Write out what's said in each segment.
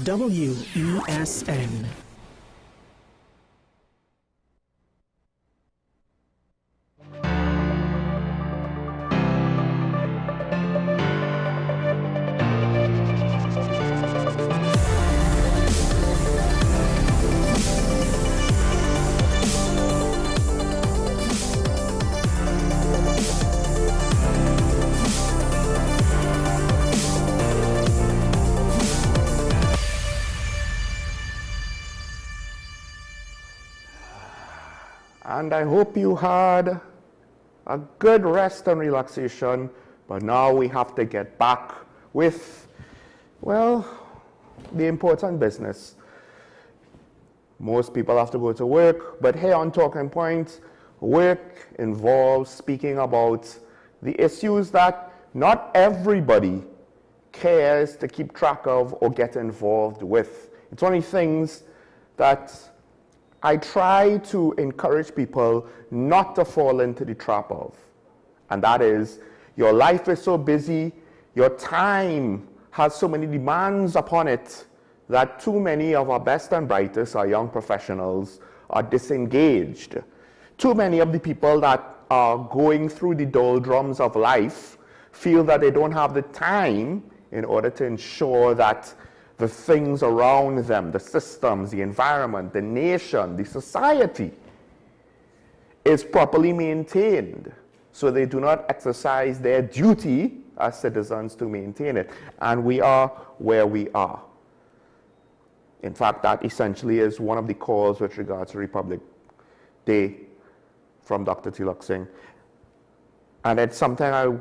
WESN. And I hope you had a good rest and relaxation, but now we have to get back with, well, the important business. Most people have to go to work, but here on Talking Points, work involves speaking about the issues that not everybody cares to keep track of or get involved with. It's only things that I try to encourage people not to fall into the trap of. And that is, your life is so busy, your time has so many demands upon it that too many of our best and brightest, our young professionals, are disengaged. Too many of the people that are going through the doldrums of life feel that they don't have the time in order to ensure that the things around them, the systems, the environment, the nation, the society, is properly maintained. So they do not exercise their duty as citizens to maintain it. And we are where we are. In fact, that essentially is one of the calls with regards to Republic Day from Dr. Tilak Singh. And it's something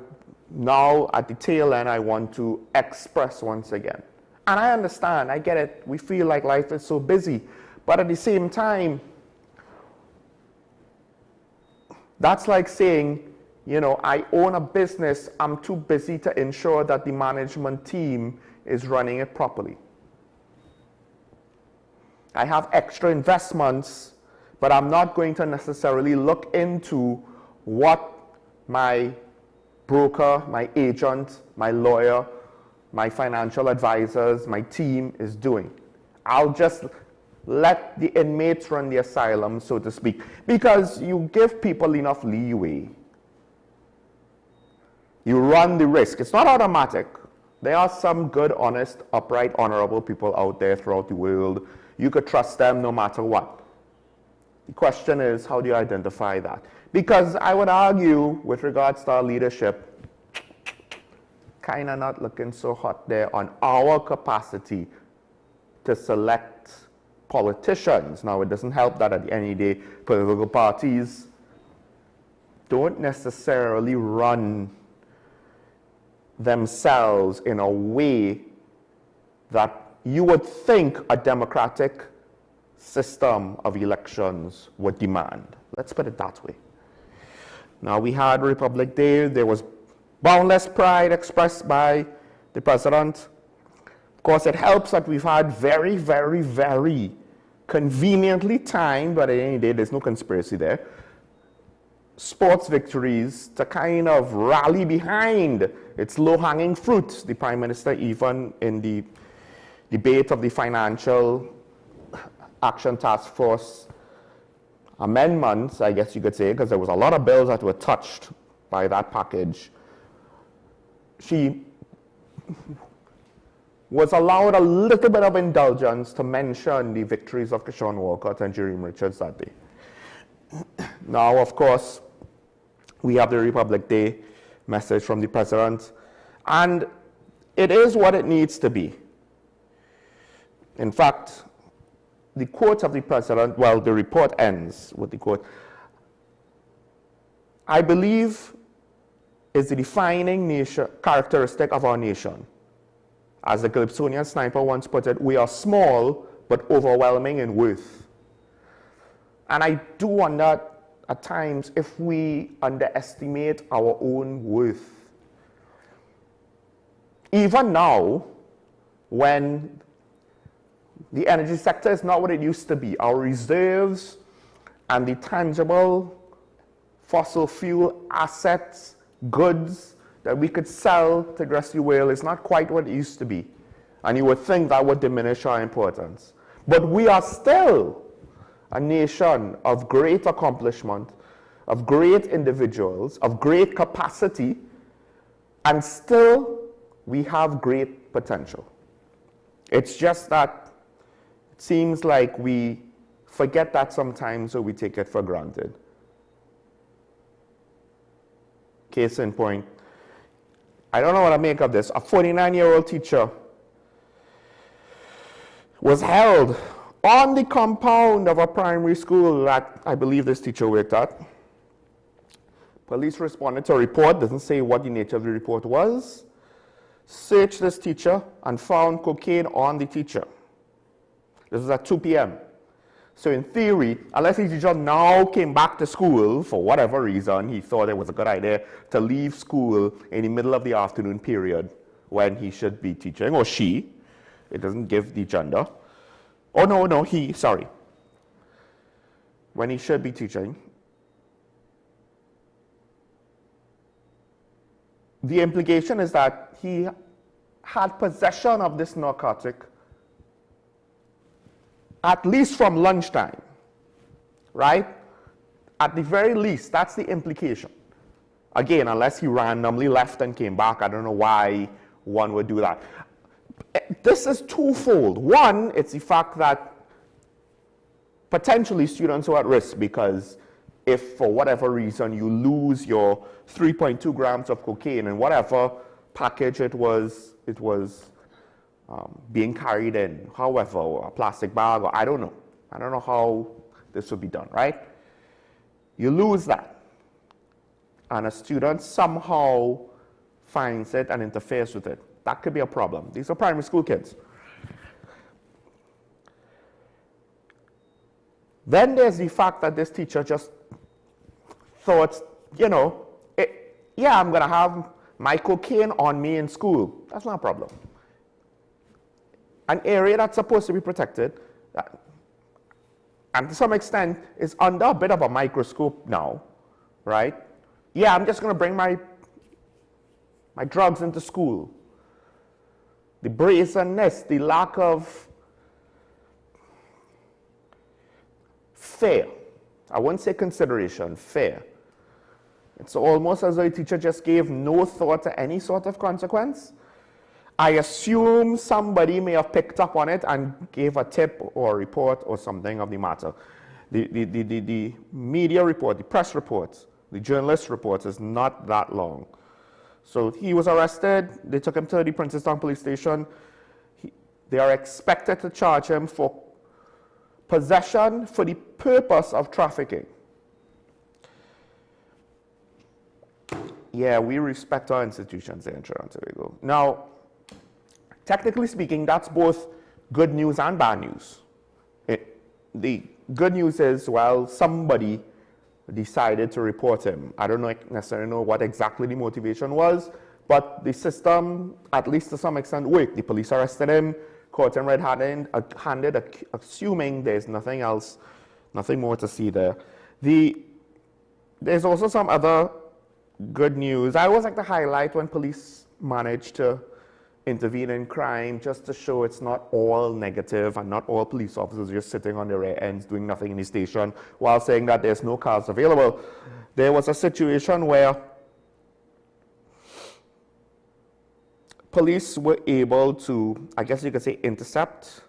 now at the tail end I want to express once again. And I understand, I get it, we feel like life is so busy, but at the same time, that's like saying, you know, I own a business, I'm too busy to ensure that the management team is running it properly. I have extra investments, but I'm not going to necessarily look into what my broker, my agent, my lawyer, my financial advisors, my team is doing. I'll just let the inmates run the asylum, so to speak, because you give people enough leeway. You run the risk. It's not automatic. There are some good, honest, upright, honorable people out there throughout the world. You could trust them no matter what. The question is, how do you identify that? Because I would argue, with regards to our leadership, kind of not looking so hot there on our capacity to select politicians. Now, it doesn't help that at the end of the day, political parties don't necessarily run themselves in a way that you would think a democratic system of elections would demand. Let's put it that way. Now, we had Republic Day. There was boundless pride expressed by the president. Of course, it helps that we've had very, very, very conveniently timed, but at the end of the day, there's no conspiracy there, sports victories to kind of rally behind its low-hanging fruit. The Prime Minister, even in the debate of the Financial Action Task Force amendments, I guess you could say, because there was a lot of bills that were touched by that package, she was allowed a little bit of indulgence to mention the victories of Keshawn Walcott and Jerome Richards that day. Now, of course, we have the Republic Day message from the president, and it is what it needs to be. In fact, the quote of the president, well, the report ends with the quote, I believe is the defining characteristic of our nation. As the Calypsonian sniper once put it, we are small but overwhelming in worth. And I do wonder at times if we underestimate our own worth. Even now, when the energy sector is not what it used to be, our reserves and the tangible fossil fuel assets, goods that we could sell to the rest of the world is not quite what it used to be. And you would think that would diminish our importance. But we are still a nation of great accomplishment, of great individuals, of great capacity, and still we have great potential. It's just that it seems like we forget that sometimes, or we take it for granted. Case in point, I don't know what to make of this. A 49-year-old teacher was held on the compound of a primary school that I believe this teacher worked at. Police responded to a report, doesn't say what the nature of the report was, searched this teacher and found cocaine on the teacher. This was at 2 p.m. So in theory, unless the teacher now came back to school for whatever reason, he thought it was a good idea to leave school in the middle of the afternoon period when he should be teaching, or she. It doesn't give the gender. Oh, no, sorry. When he should be teaching. The implication is that he had possession of this narcotic at least from lunchtime, right? At the very least, that's the implication. Again, unless he randomly left and came back, I don't know why one would do that. This is twofold. One, it's the fact that potentially students are at risk, because if for whatever reason you lose your 3.2 grams of cocaine in whatever package it was being carried in, however, or a plastic bag, or I don't know how this would be done, right? You lose that, and a student somehow finds it and interferes with it. That could be a problem. These are primary school kids. Then there's the fact that this teacher just thought, yeah, I'm going to have my cocaine on me in school. That's not a problem. An area that's supposed to be protected, and to some extent is under a bit of a microscope now, right? Yeah, I'm just going to bring my drugs into school. The brazenness, the lack of fear. I wouldn't say consideration, fear. It's almost as though the teacher just gave no thought to any sort of consequence. I assume somebody may have picked up on it and gave a tip or a report or something of the matter. The media report, the press report, the journalist report is not that long. So he was arrested. They took him to the Princeton Police Station. They are expected to charge him for possession for the purpose of trafficking. Yeah, we respect our institutions here in Trinidad and Tobago. Now, technically speaking, that's both good news and bad news. The good news is, well, somebody decided to report him. I don't necessarily know what exactly the motivation was, but the system, at least to some extent, worked. The police arrested him, caught him red-handed, assuming there's nothing else, nothing more to see there. There's also some other good news. I always like to highlight when police manage to intervene in crime, just to show it's not all negative and not all police officers just sitting on their rear ends doing nothing in the station while saying that there's no cars available. There was a situation where police were able to, I guess you could say, intercept,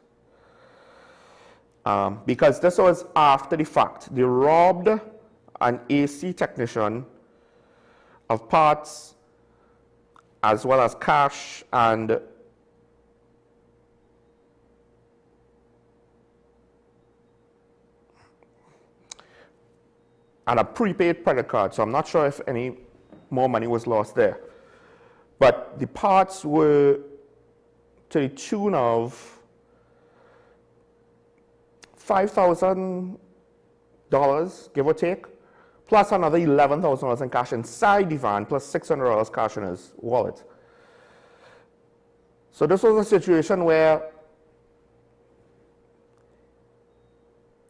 because this was after the fact. They robbed an AC technician of parts as well as cash and a prepaid credit card. So I'm not sure if any more money was lost there. But the parts were to the tune of $5,000, give or take, plus another $11,000 in cash inside the van, plus $600 cash in his wallet. So this was a situation where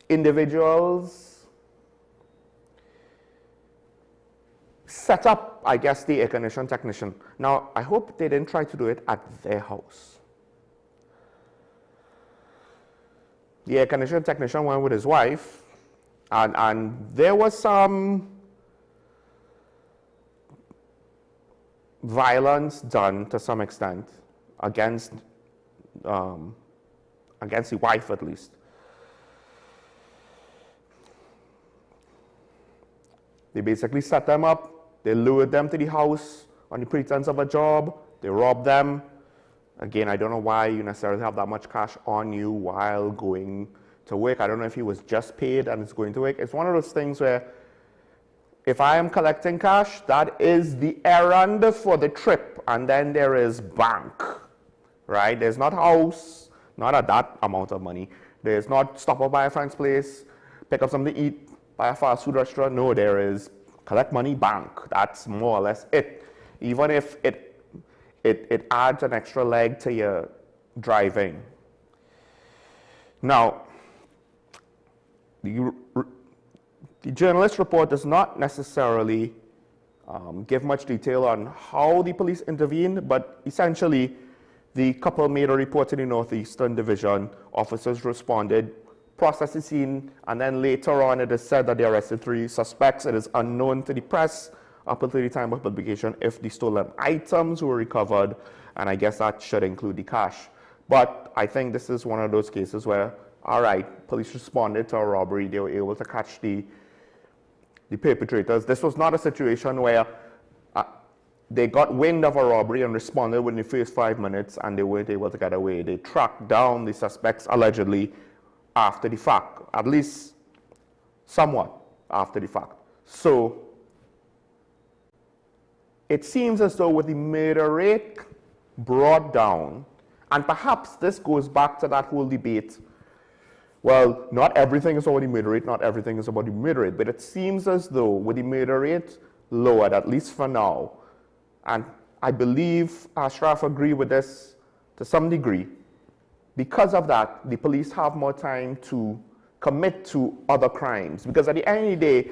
individuals set up, I guess, the air conditioning technician. Now, I hope they didn't try to do it at their house. the air conditioning technician went with his wife, and there was some violence done to some extent against the wife, at least. They basically set them up, they lured them to the house on the pretense of a job, they robbed them. Again, I don't know why you necessarily have that much cash on you while going to work. I don't know if he was just paid and is going to work. It's one of those things where if I am collecting cash, that is the errand for the trip, and then there is bank, right? There's not house, not at that amount of money. There's not stop up by a friend's place, pick up something to eat, by a fast food restaurant. No, there is collect money, bank. That's more or less it. Even if it adds an extra leg to your driving. Now, the journalist report does not necessarily give much detail on how the police intervened, but essentially the couple made a report to the Northeastern Division. Officers responded, processed the scene, and then later on it is said that they arrested 3 suspects. It is unknown to the press up until the time of publication if the stolen items were recovered, and I guess that should include the cash. But I think this is one of those cases where, all right, police responded to a robbery, they were able to catch the perpetrators. This was not a situation where they got wind of a robbery and responded within the first 5 minutes and they weren't able to get away. They tracked down the suspects allegedly after the fact, at least somewhat after the fact. So it seems as though with the murder rate brought down, and perhaps this goes back to that whole debate, well, not everything is about the murder rate, not everything is about the murder rate, but it seems as though with the murder rate lowered, at least for now, and I believe Ashraf agreed with this to some degree, because of that, the police have more time to commit to other crimes. Because at the end of the day,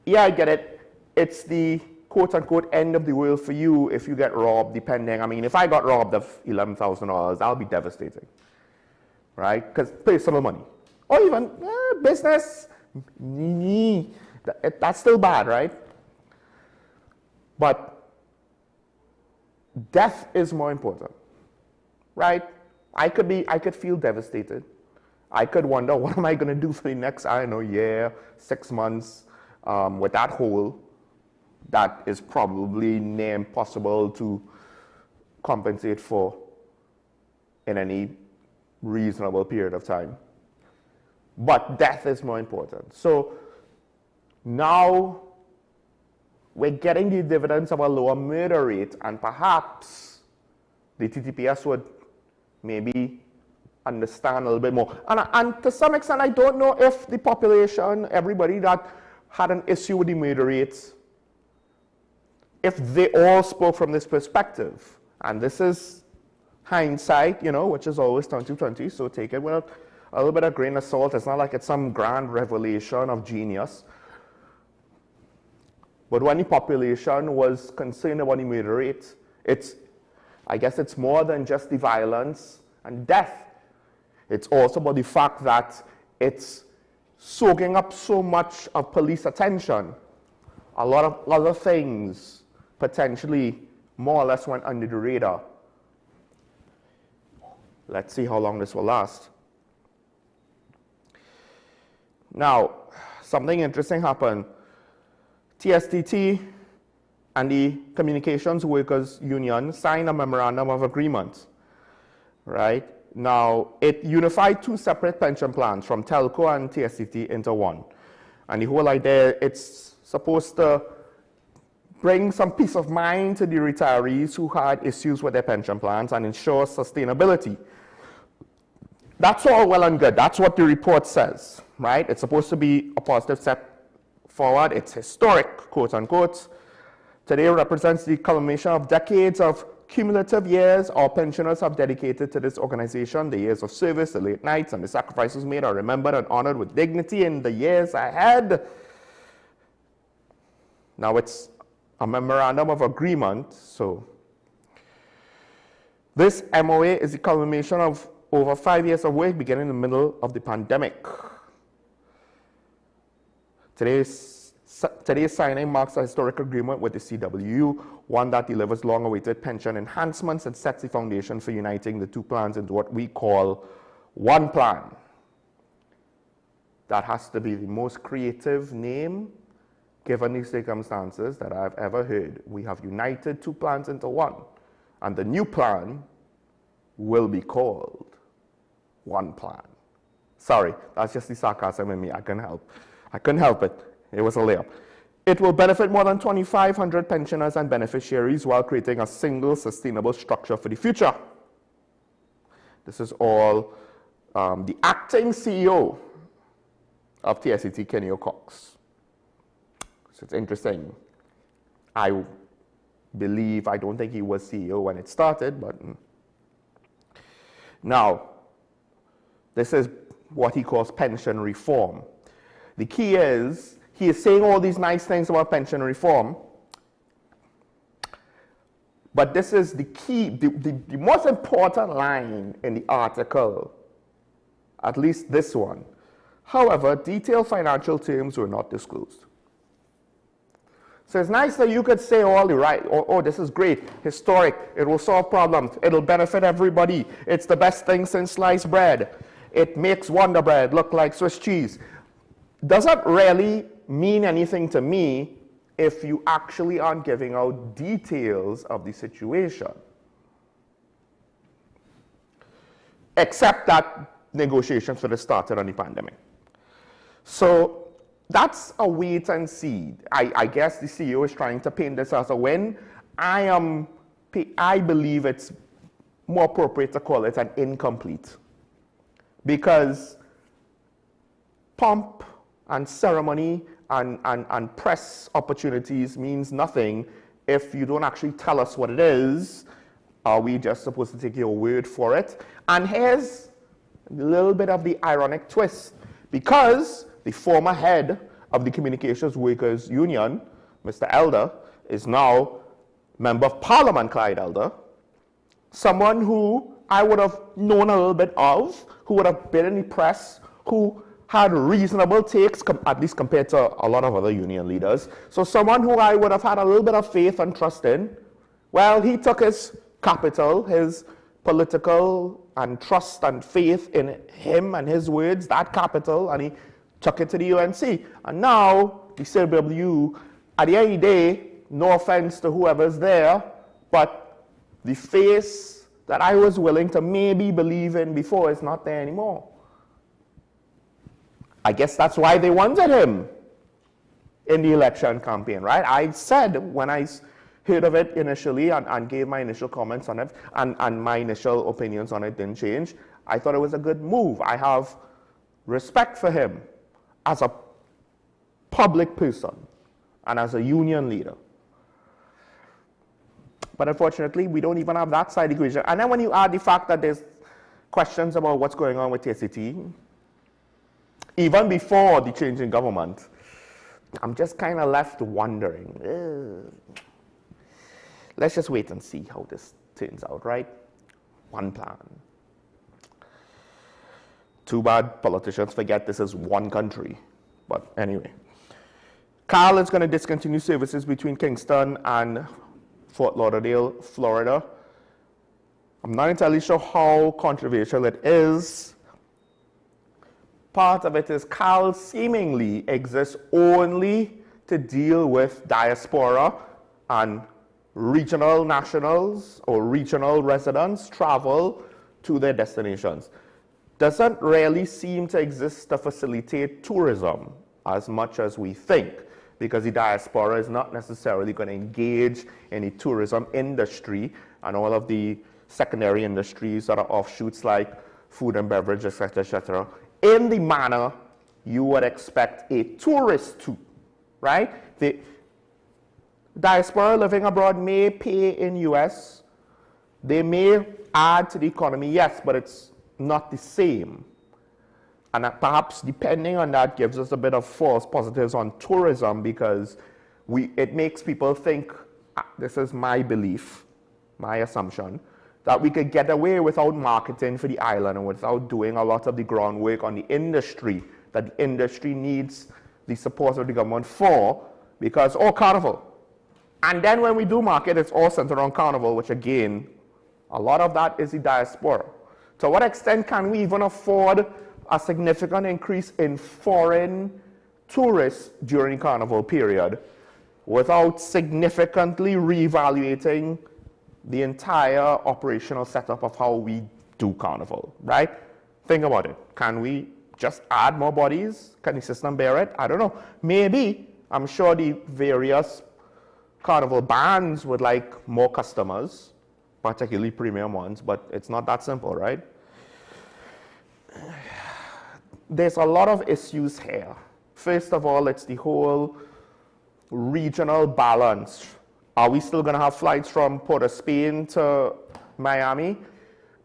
yeah, I get it, it's the quote-unquote end of the world for you if you get robbed, depending. I mean, if I got robbed of $11,000, that'll be devastating, right? Because personal money. Or even business, that's still bad, right? But death is more important, right? I could feel devastated. I could wonder, what am I going to do for the next, I don't know, year, 6 months with that hole that is probably near impossible to compensate for in any reasonable period of time. But death is more important. So now we're getting the dividends of a lower murder rate, and perhaps the TTPS would maybe understand a little bit more. And to some extent, I don't know if the population, everybody that had an issue with the murder rates, if they all spoke from this perspective. And this is hindsight, you know, which is always 20/20, so take it with a little bit of grain of salt. It's not like it's some grand revelation of genius. But when the population was concerned about the murder rate, I guess it's more than just the violence and death. It's also about the fact that it's soaking up so much of police attention. A lot of other things potentially more or less went under the radar. Let's see how long this will last. Now, something interesting happened. TSTT and the Communications Workers Union signed a memorandum of agreement, right? Now, it unified 2 separate pension plans from Telco and TSTT into one. And the whole idea, it's supposed to bring some peace of mind to the retirees who had issues with their pension plans and ensure sustainability. That's all well and good. That's what the report says, right? It's supposed to be a positive step forward. It's historic, quote unquote. Today represents the culmination of decades of cumulative years our pensioners have dedicated to this organization. The years of service, the late nights, and the sacrifices made are remembered and honored with dignity in the years ahead. Now it's a memorandum of agreement, so this MOA is the culmination of over 5 years of work beginning in the middle of the pandemic. Today's signing marks a historic agreement with the CWU, one that delivers long-awaited pension enhancements and sets the foundation for uniting the two plans into what we call one plan. That has to be the most creative name, given the circumstances, that I've ever heard. We have united two plans into one, and the new plan will be called One Plan. Sorry, that's just the sarcasm in me. I couldn't help it. It was a layup. It will benefit more than 2,500 pensioners and beneficiaries while creating a single sustainable structure for the future. This is all the acting CEO of TSET, Kenny Cox. So it's interesting. I don't think he was CEO when it started, but now, this is what he calls pension reform. The key is, he is saying all these nice things about pension reform, but this is the key, the most important line in the article, at least this one. However, detailed financial terms were not disclosed. So it's nice that you could say all the right, oh, this is great, historic, it will solve problems, it'll benefit everybody, it's the best thing since sliced bread, it makes Wonder Bread look like Swiss cheese. Doesn't really mean anything to me if you actually aren't giving out details of the situation. Except that negotiations would have started on the pandemic. So that's a wait and see. I guess the CEO is trying to paint this as a win. I believe it's more appropriate to call it an incomplete. Because pomp and ceremony and press opportunities means nothing if you don't actually tell us what it is. Are we just supposed to take your word for it? And here's a little bit of the ironic twist. Because the former head of the Communications Workers Union, Mr. Elder, is now Member of Parliament Clyde Elder, someone who I would have known a little bit of, who would have been in the press, who had reasonable takes, at least compared to a lot of other union leaders. So someone who I would have had a little bit of faith and trust in, well, he took his capital, his political and trust and faith in him and his words, that capital, and he took it to the UNC. And now, the CWU, at the end of the day, no offense to whoever's there, but the face that I was willing to maybe believe in before is not there anymore. I guess that's why they wanted him in the election campaign, right? I said when I heard of it initially and gave my initial comments on it, and my initial opinions on it didn't change, I thought it was a good move. I have respect for him as a public person and as a union leader. But unfortunately, we don't even have that side of the equation. And then when you add the fact that there's questions about what's going on with TSET, even before the change in government, I'm just kind of left wondering. Let's just wait and see how this turns out, right? One plan. Too bad politicians forget this is one country. But anyway. Carl is going to discontinue services between Kingston and Fort Lauderdale, Florida. I'm not entirely sure how controversial it is. Part of it is Carl seemingly exists only to deal with diaspora and regional nationals or regional residents travel to their destinations. Doesn't really seem to exist to facilitate tourism as much as we think, because the diaspora is not necessarily going to engage in the tourism industry and all of the secondary industries that are offshoots like food and beverage, etc., in the manner you would expect a tourist to, right? The diaspora living abroad may pay in US, they may add to the economy, yes, but it's not the same. And perhaps depending on that gives us a bit of false positives on tourism, because it makes people think, this is my belief, my assumption, that we could get away without marketing for the island and without doing a lot of the groundwork on the industry that the industry needs the support of the government for, because, oh, Carnival. And then when we do market, it's all centered on Carnival, which again, a lot of that is the diaspora. To what extent can we even afford a significant increase in foreign tourists during the Carnival period without significantly reevaluating the entire operational setup of how we do Carnival, right? Think about it. Can we just add more bodies? Can the system bear it? I don't know. Maybe. I'm sure the various Carnival bands would like more customers, particularly premium ones, but it's not that simple, right? There's a lot of issues here. First of all, it's the whole regional balance. Are we still going to have flights from Port of Spain to Miami?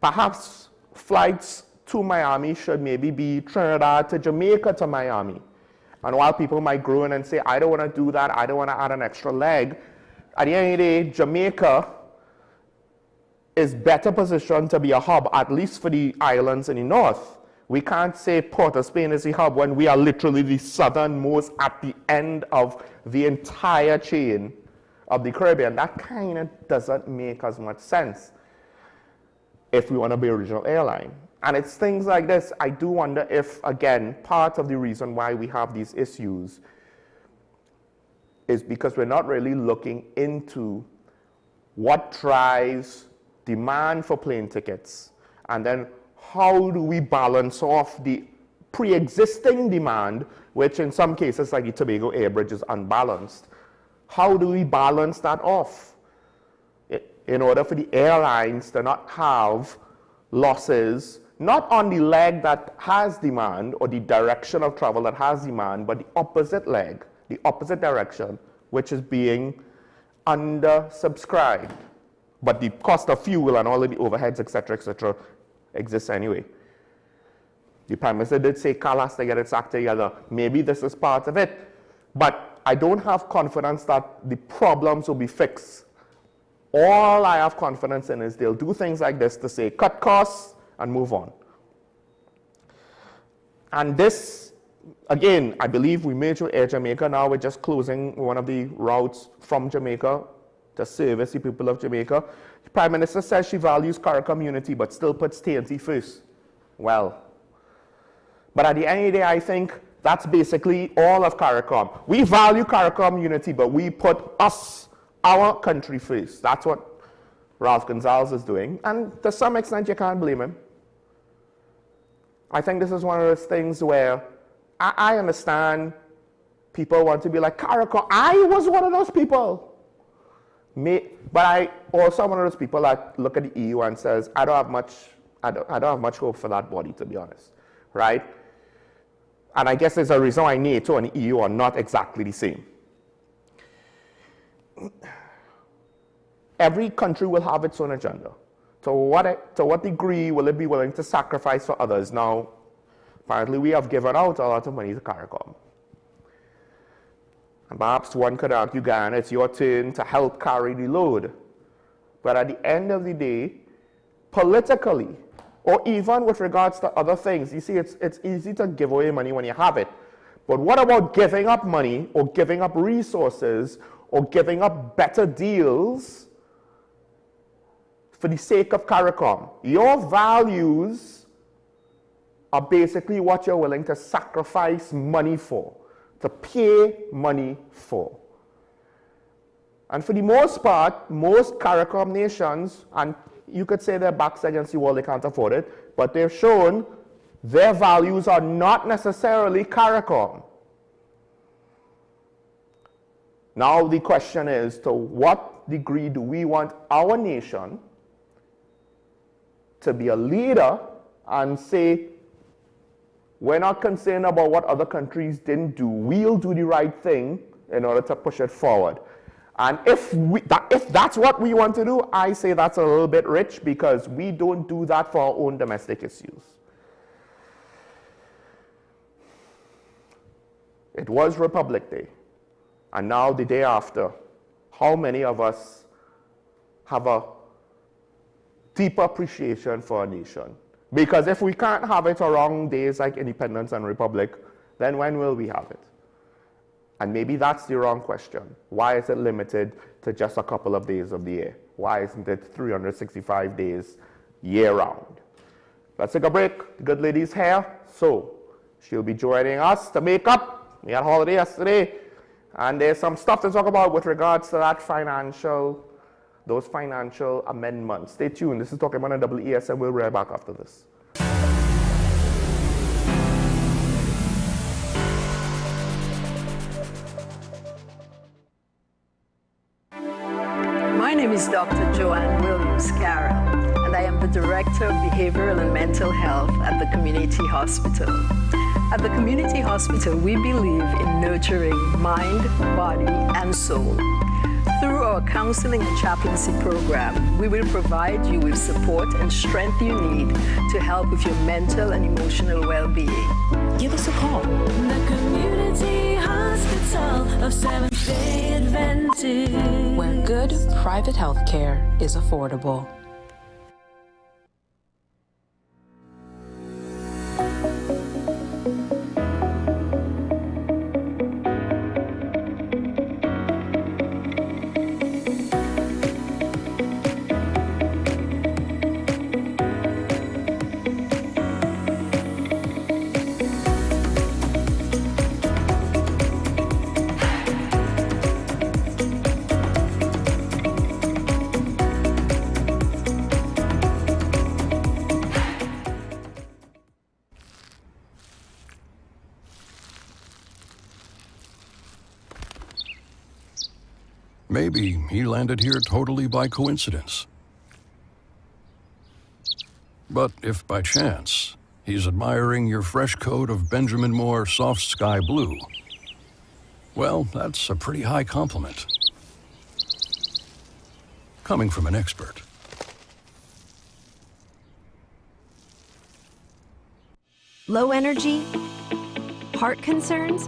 Perhaps flights to Miami should maybe be Trinidad to Jamaica to Miami. And while people might groan and say, I don't want to do that, I don't want to add an extra leg, at the end of the day, Jamaica is better positioned to be a hub, at least for the islands in the north. We can't say Port of Spain is the hub when we are literally the southernmost at the end of the entire chain of the Caribbean. That kind of doesn't make as much sense if we want to be a regional airline. And it's things like this. I do wonder if, again, part of the reason why we have these issues is because we're not really looking into what drives demand for plane tickets, and then how do we balance off the pre-existing demand, which in some cases, like the Tobago Air Bridge, is unbalanced. How do we balance that off in order for the airlines to not have losses, not on the leg that has demand or the direction of travel that has demand, but the opposite leg, the opposite direction, which is being undersubscribed. But the cost of fuel and all of the overheads, etc., exists anyway. The Prime Minister did say Cal has to get its act together. Maybe this is part of it. But I don't have confidence that the problems will be fixed. All I have confidence in is they'll do things like this to say, cut costs and move on. And this, again, I believe we merged with Air Jamaica. Now we're just closing one of the routes from Jamaica to service the people of Jamaica. The Prime Minister says she values CARICOM unity, but still puts TNT first. Well, but at the end of the day, I think that's basically all of CARICOM. We value CARICOM unity, but we put us, our country first. That's what Ralph Gonzalez is doing. And to some extent, you can't blame him. I think this is one of those things where I understand people want to be like, CARICOM. I was one of those people. But I also am one of those people that look at the EU and says, I don't have much hope for that body, to be honest, right? And I guess there's a reason why NATO and the EU are not exactly the same. Every country will have its own agenda. To what degree will it be willing to sacrifice for others? Now, apparently we have given out a lot of money to CARICOM. And perhaps one could argue, Guyana, it's your turn to help carry the load. But at the end of the day, politically, or even with regards to other things, you see, it's easy to give away money when you have it. But what about giving up money, or giving up resources, or giving up better deals for the sake of CARICOM? Your values are basically what you're willing to sacrifice money for, to pay money for. And for the most part, most CARICOM nations, and you could say their backs against the wall, they can't afford it, but they've shown their values are not necessarily CARICOM. Now the question is, to what degree do we want our nation to be a leader and say, we're not concerned about what other countries didn't do. We'll do the right thing in order to push it forward. And if that's what we want to do, I say that's a little bit rich, because we don't do that for our own domestic issues. It was Republic Day, and now the day after, how many of us have a deeper appreciation for our nation. Because if we can't have it around days like Independence and Republic, then when will we have it? And maybe that's the wrong question. Why is it limited to just a couple of days of the year? Why isn't it 365 days year-round? Let's take a break. The good lady's here, so she'll be joining us to make up. We had a holiday yesterday, and there's some stuff to talk about with regards to those financial amendments. Stay tuned. This is Talking About a WESN. We'll be right back after this. My name is Dr. Joanne Williams-Carroll, and I am the Director of Behavioral and Mental Health at the Community Hospital. At the Community Hospital, we believe in nurturing mind, body, and soul. Through our counseling and chaplaincy program, we will provide you with support and strength you need to help with your mental and emotional well-being. Give us a call. The Community Hospital of Seventh-day Adventist, Where good private health care is affordable. Maybe he landed here totally by coincidence. But if by chance he's admiring your fresh coat of Benjamin Moore soft sky blue, well, that's a pretty high compliment. Coming from an expert. Low energy? Heart concerns?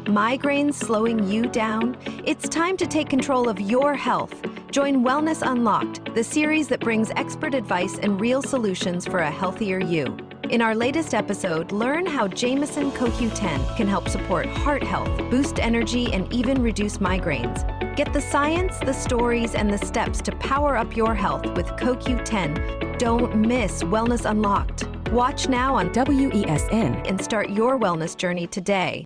Migraines slowing you down? It's time to take control of your health. Join Wellness Unlocked, the series that brings expert advice and real solutions for a healthier you. In our latest episode, learn how Jameson CoQ10 can help support heart health, boost energy, and even reduce migraines. Get the science, the stories, and the steps to power up your health with CoQ10. Don't miss Wellness Unlocked. Watch now on WESN and start your wellness journey today.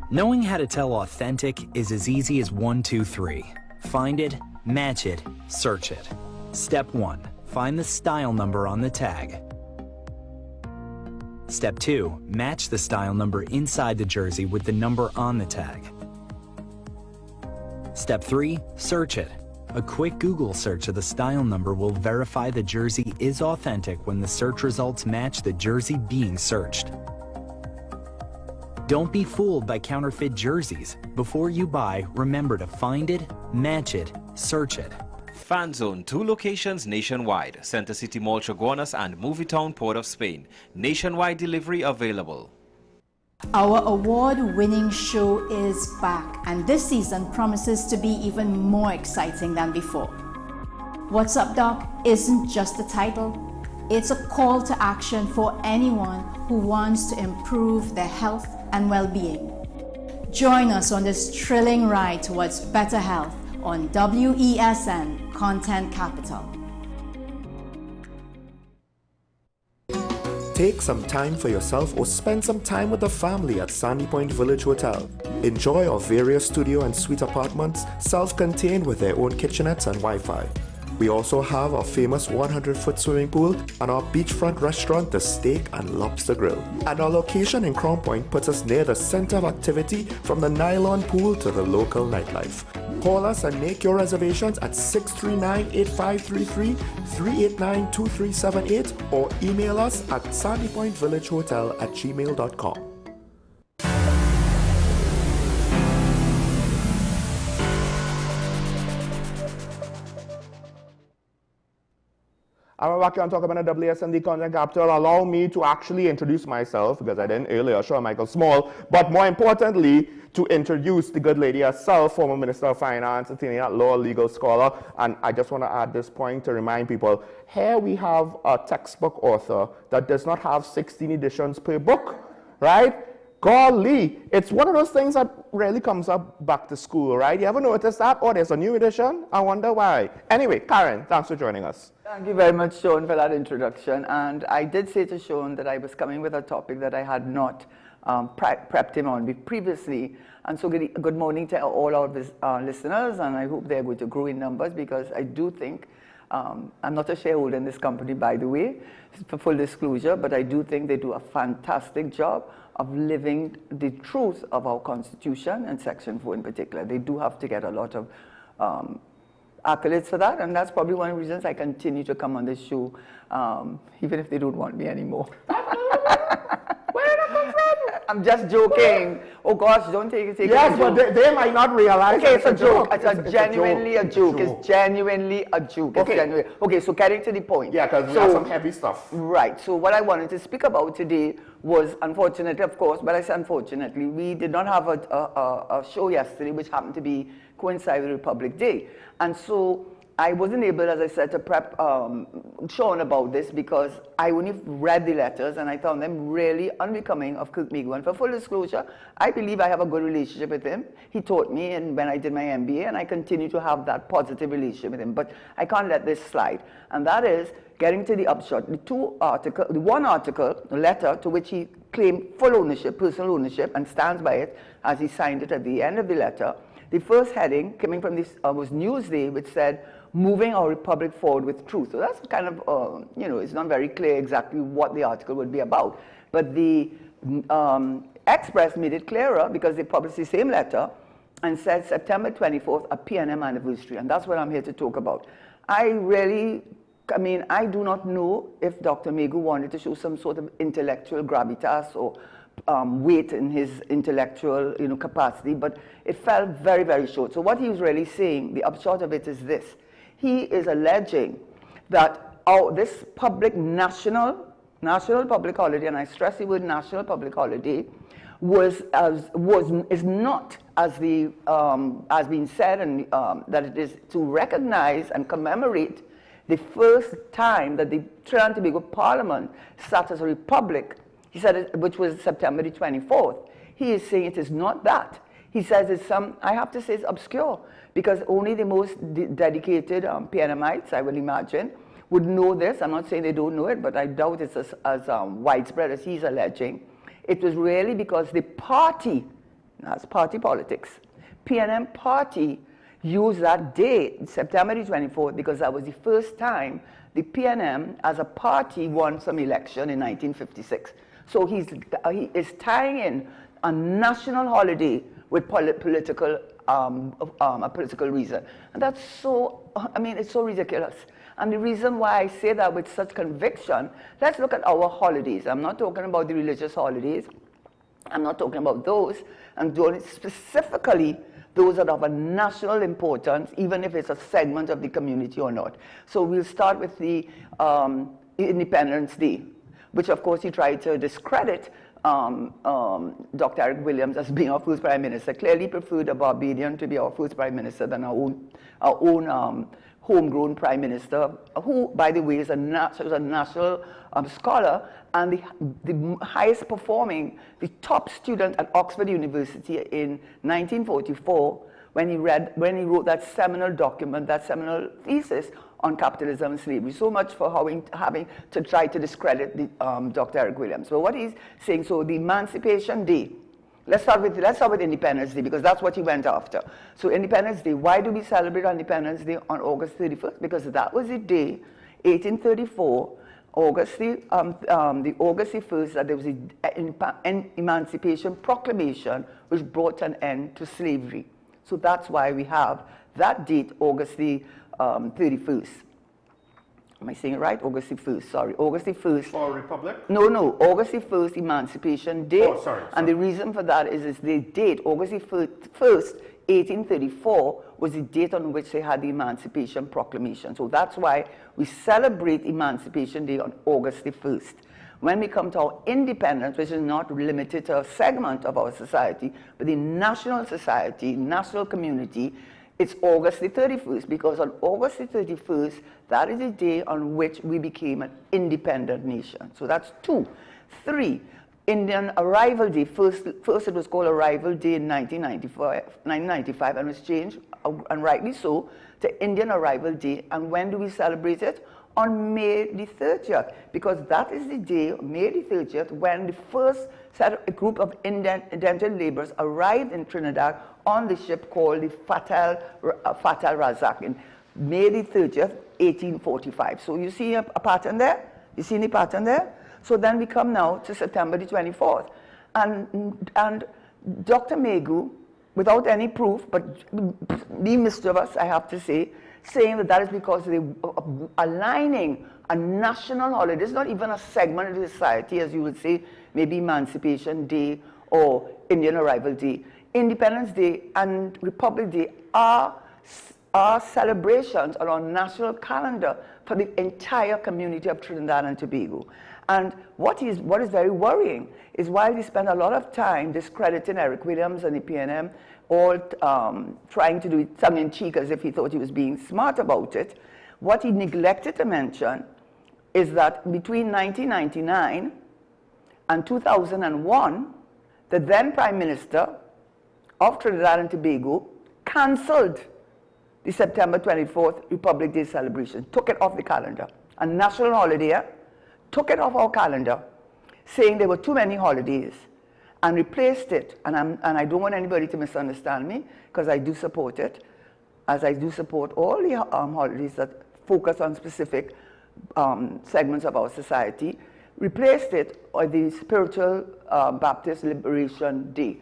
Knowing how to tell authentic is as easy as 1, 2, 3. Find it, match it, search it. Step 1. Find the style number on the tag. Step 2. Match the style number inside the jersey with the number on the tag. Step 3. Search it. A quick Google search of the style number will verify the jersey is authentic when the search results match the jersey being searched. Don't be fooled by counterfeit jerseys. Before you buy, remember to find it, match it, search it. Fan Zone, 2 locations nationwide. Center City Mall, Chaguanas and Movietown, Port of Spain. Nationwide delivery available. Our award-winning show is back, and this season promises to be even more exciting than before. What's Up, Doc isn't just a title, It's a call to action for anyone who wants to improve their health and well-being. Join us on this thrilling ride towards better health on WESN Content Capital. Take some time for yourself or spend some time with the family at Sandy Point Village Hotel. Enjoy our various studio and suite apartments, self-contained with their own kitchenettes and Wi-Fi. We also have our famous 100-foot swimming pool and our beachfront restaurant, the Steak and Lobster Grill. And our location in Crown Point puts us near the center of activity from the nylon pool to the local nightlife. Call us and make your reservations at 639-8533, 389-2378 or email us at sandypointvillagehotel@gmail.com. I'm back here and talk about the WSND Content Capital. Allow me to actually introduce myself, because I didn't earlier, sure, Michael Small, but more importantly, to introduce the good lady herself, former Minister of Finance, attorney at law, legal scholar. And I just want to add this point to remind people, here we have a textbook author that does not have 16 editions per book, right? Golly, it's one of those things that really comes up back to school, right? You ever notice that? Oh, there's a new edition? I wonder why. Anyway, Karen, thanks for joining us. Thank you very much, Sean, for that introduction. And I did say to Sean that I was coming with a topic that I had not prepped him on previously. And so good morning to all our listeners, and I hope they're going to grow in numbers, because I do think, I'm not a shareholder in this company, by the way, for full disclosure, but I do think they do a fantastic job of living the truth of our Constitution, and Section 4 in particular. They do have to get a lot of accolades for that, and that's probably one of the reasons I continue to come on this show, even if they don't want me anymore. Where did that come from? I'm just joking. Oh gosh, don't take it. Yes, but they might not realize. Okay, it's a joke. It's genuinely a joke. It's genuinely a joke. Okay. Okay, so getting to the point. Yeah, because we have some heavy stuff. Right. So what I wanted to speak about today was, unfortunately, of course, but I say unfortunately, we did not have a show yesterday, which happened to be coincide with Republic Day. And so I wasn't able, as I said, to prep Sean about this, because I only read the letters and I found them really unbecoming of Kirk Migul. And for full disclosure, I believe I have a good relationship with him. He taught me and when I did my MBA, and I continue to have that positive relationship with him. But I can't let this slide. And that is getting to the upshot. The one article, the letter to which he claimed full ownership, personal ownership, and stands by it as he signed it at the end of the letter. The first heading coming from this was Newsday, which said, "Moving our republic forward with truth." So that's kind of, it's not very clear exactly what the article would be about. But the Express made it clearer, because they published the same letter and said September 24th, a PNM anniversary. And that's what I'm here to talk about. I do not know if Dr. Migul wanted to show some sort of intellectual gravitas or weight in his intellectual capacity, but it fell very, very short. So what he was really saying, the upshot of it is this. He is alleging that this public national public holiday, and I stress the word national public holiday, is not as been said, and that it is to recognize and commemorate the first time that the Trinidad and Tobago Parliament sat as a republic. He said it, which was September the 24th. He is saying it is not that. He says it's I have to say it's obscure, because only the most dedicated PNMites, I will imagine, would know this. I'm not saying they don't know it, but I doubt it's as widespread as he's alleging. It was really because the party, that's party politics, PNM party used that date, September the 24th, because that was the first time the PNM as a party won some election in 1956. So he is tying in a national holiday with a political reason. And that's so, it's so ridiculous. And the reason why I say that with such conviction, let's look at our holidays. I'm not talking about the religious holidays. I'm not talking about those. I'm doing specifically those that have a national importance, even if it's a segment of the community or not. So we'll start with the Independence Day, which of course he tried to discredit Dr. Eric Williams as being our first prime minister. Clearly preferred a Barbadian to be our first prime minister than our own homegrown prime minister, who, by the way, was a national scholar and the highest performing, the top student at Oxford University in 1944 when he wrote that seminal document, that seminal thesis on capitalism and slavery. So much for having to try to discredit Dr. Eric Williams. So what he's saying, so the Emancipation Day, let's start with Independence Day, because that's what he went after. So Independence Day, why do we celebrate Independence Day on August 31st? Because that was the day, 1834, August the August the 1st, that there was an Emancipation Proclamation which brought an end to slavery. So that's why we have that date, August the 31st. Am I saying it right? August the 1st, sorry. August the 1st. For Republic? No, August the 1st, Emancipation Day. Oh, sorry. And the reason for that is the date, August the 1st, 1834, was the date on which they had the Emancipation Proclamation. So that's why we celebrate Emancipation Day on August the 1st. When we come to our independence, which is not limited to a segment of our society, but the national society, national community, it's August the 31st, because on August the 31st, that is the day on which we became an independent nation. So that's 2. 3, Indian Arrival Day. First it was called Arrival Day in 1995, and was changed, and rightly so, to Indian Arrival Day. And when do we celebrate it? On May the 30th, because that is the day, May the 30th, when the first group of indentured laborers arrived in Trinidad on the ship called the Fatal Razak in May the 30th, 1845. So you see a pattern there? You see any pattern there? So then we come now to September the 24th. And Dr. Megu, without any proof, but being mischievous, I have to say, saying that is because they are aligning a national holiday. It's not even a segment of the society, as you would say, maybe Emancipation Day or Indian Arrival Day. Independence Day and Republic Day are celebrations on our national calendar for the entire community of Trinidad and Tobago. And what is very worrying is while he spent a lot of time discrediting Eric Williams and the PNM, all trying to do it tongue-in-cheek as if he thought he was being smart about it, what he neglected to mention is that between 1999 and 2001, the then Prime Minister of Trinidad and Tobago cancelled the September 24th Republic Day celebration, took it off the calendar. A national holiday, took it off our calendar, saying there were too many holidays, and replaced it, and I don't want anybody to misunderstand me, because I do support it, as I do support all the holidays that focus on specific segments of our society, replaced it with the Spiritual Baptist Liberation Day,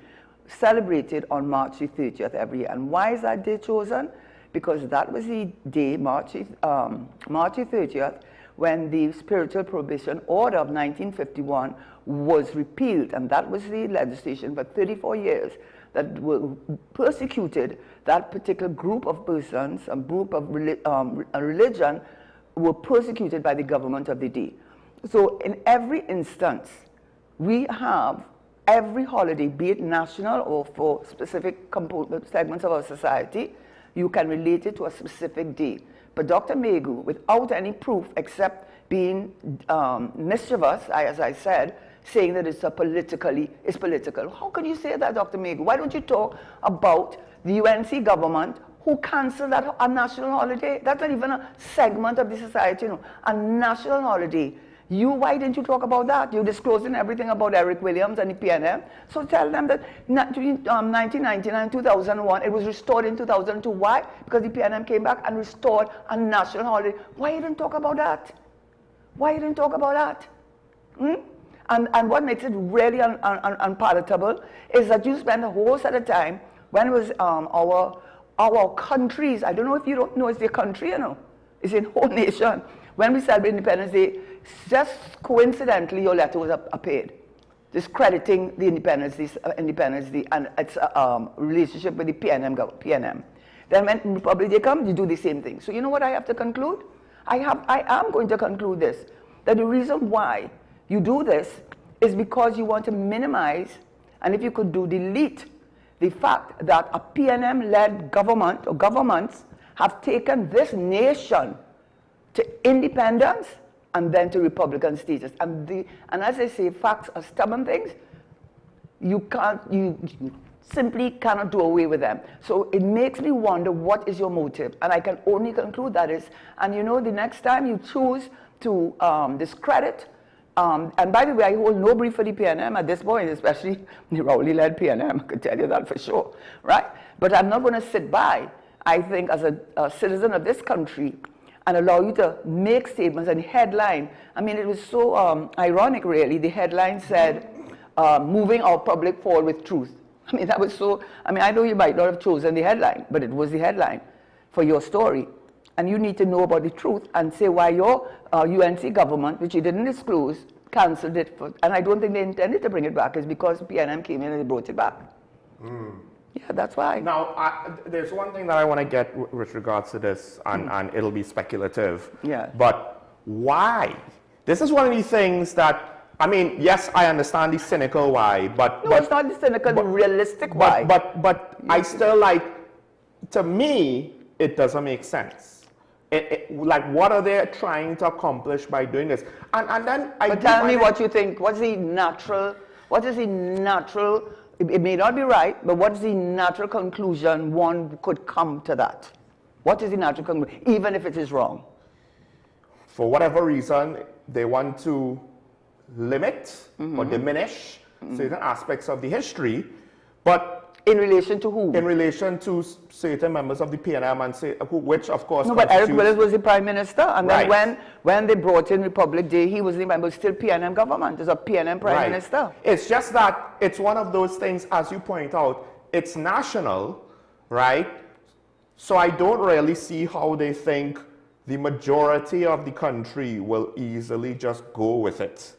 celebrated on March the 30th every year. And why is that day chosen? Because that was the day, March the 30th, when the Spiritual Prohibition Order of 1951 was repealed, and that was the legislation for 34 years that were persecuted that particular group of persons, a group of religion, were persecuted by the government of the day. So in every instance, we have every holiday, be it national or for specific segments of our society, you can relate it to a specific day. But Dr. Megu, without any proof except being mischievous, as I said, saying that it's political. How can you say that, Dr. Megu? Why don't you talk about the UNC government who canceled that a national holiday? That's not even a segment of the society, a national holiday. Why didn't you talk about that? You're disclosing everything about Eric Williams and the PNM. So tell them that between 1999 and 2001, it was restored in 2002. Why? Because the PNM came back and restored a national holiday. Why you didn't talk about that? Why you didn't talk about that? And what makes it really unpalatable is that you spend a whole set of time when it was our countries. I don't know if you don't know it's their country, it's in whole nation. When we celebrate Independence Day, just coincidentally, your letter was appeared, discrediting the Independence Day and its relationship with the PNM. Then when Republic Day comes, you do the same thing. So you know what I have to conclude? I am going to conclude this, that the reason why you do this is because you want to minimize, and if you could delete the fact that a PNM-led government or governments have taken this nation to independence and then to Republican status. And as I say, facts are stubborn things. You simply cannot do away with them. So it makes me wonder, what is your motive? And I can only conclude that is, and you know, the next time you choose to discredit, and by the way, I hold no brief for the PNM at this point, especially the Rowley-led PNM, I can tell you that for sure, right? But I'm not going to sit by, I think, as a citizen of this country, and allow you to make statements and headline. I mean, it was so ironic, really. The headline said, moving our public forward with truth. I mean, that was so, I mean, I know you might not have chosen the headline, but it was the headline for your story. And you need to know about the truth and say why your UNC government, which you didn't disclose, canceled it. And I don't think they intended to bring it back. It's because PNM came in and they brought it back. Yeah, that's why. Now, there's one thing that I want to get with regards to this, and it'll be speculative. Yeah. But why? This is one of these things that, I mean, yes, I understand the cynical why, but... No, it's not the cynical, the realistic why. But I still like, to me, it doesn't make sense. Like, what are they trying to accomplish by doing this? And then But tell me what you think. What is the natural, it may not be right, but what is the natural conclusion one could come to that? What is the natural conclusion, even if it is wrong? For whatever reason, they want to limit or diminish certain aspects of the history, but in relation to who? In relation to certain members of the PNM, and which of course. No, but Eric Willis was the Prime Minister, and then right. when they brought in Republic Day, he was the member, still PNM government. There's a PNM Prime Minister. It's just that it's one of those things, as you point out, it's national, right? So I don't really see how they think the majority of the country will easily just go with it,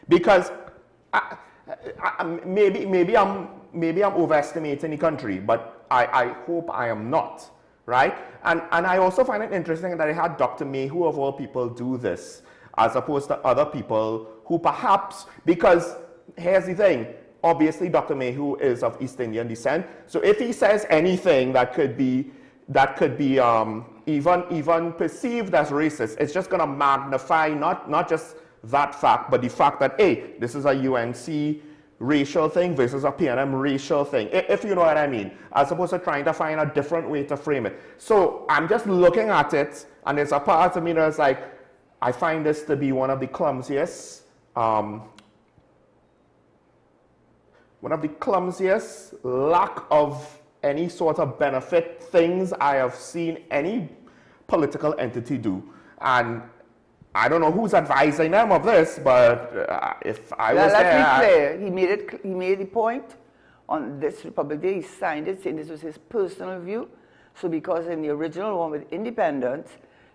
because maybe I'm overestimating the country, but I hope I am not, right? And I also find it interesting that I had Dr. May, who of all people, do this, as opposed to other people who perhaps, because here's the thing, obviously Dr. Mayhew is of East Indian descent, so if he says anything that could be even perceived as racist, it's just going to magnify not just that fact, but the fact that, hey, this is a UNC racial thing versus a PNM racial thing, if you know what I mean, as opposed to trying to find a different way to frame it. So I'm just looking at it, and there's a part of me that's like, I find this to be one of the clumsiest lack of any sort of benefit things I have seen any political entity do. And I don't know who's advising them of this, but if I was there... Let's be clear. He made the point on this Republic Day. He signed it saying this was his personal view. So because in the original one with independence,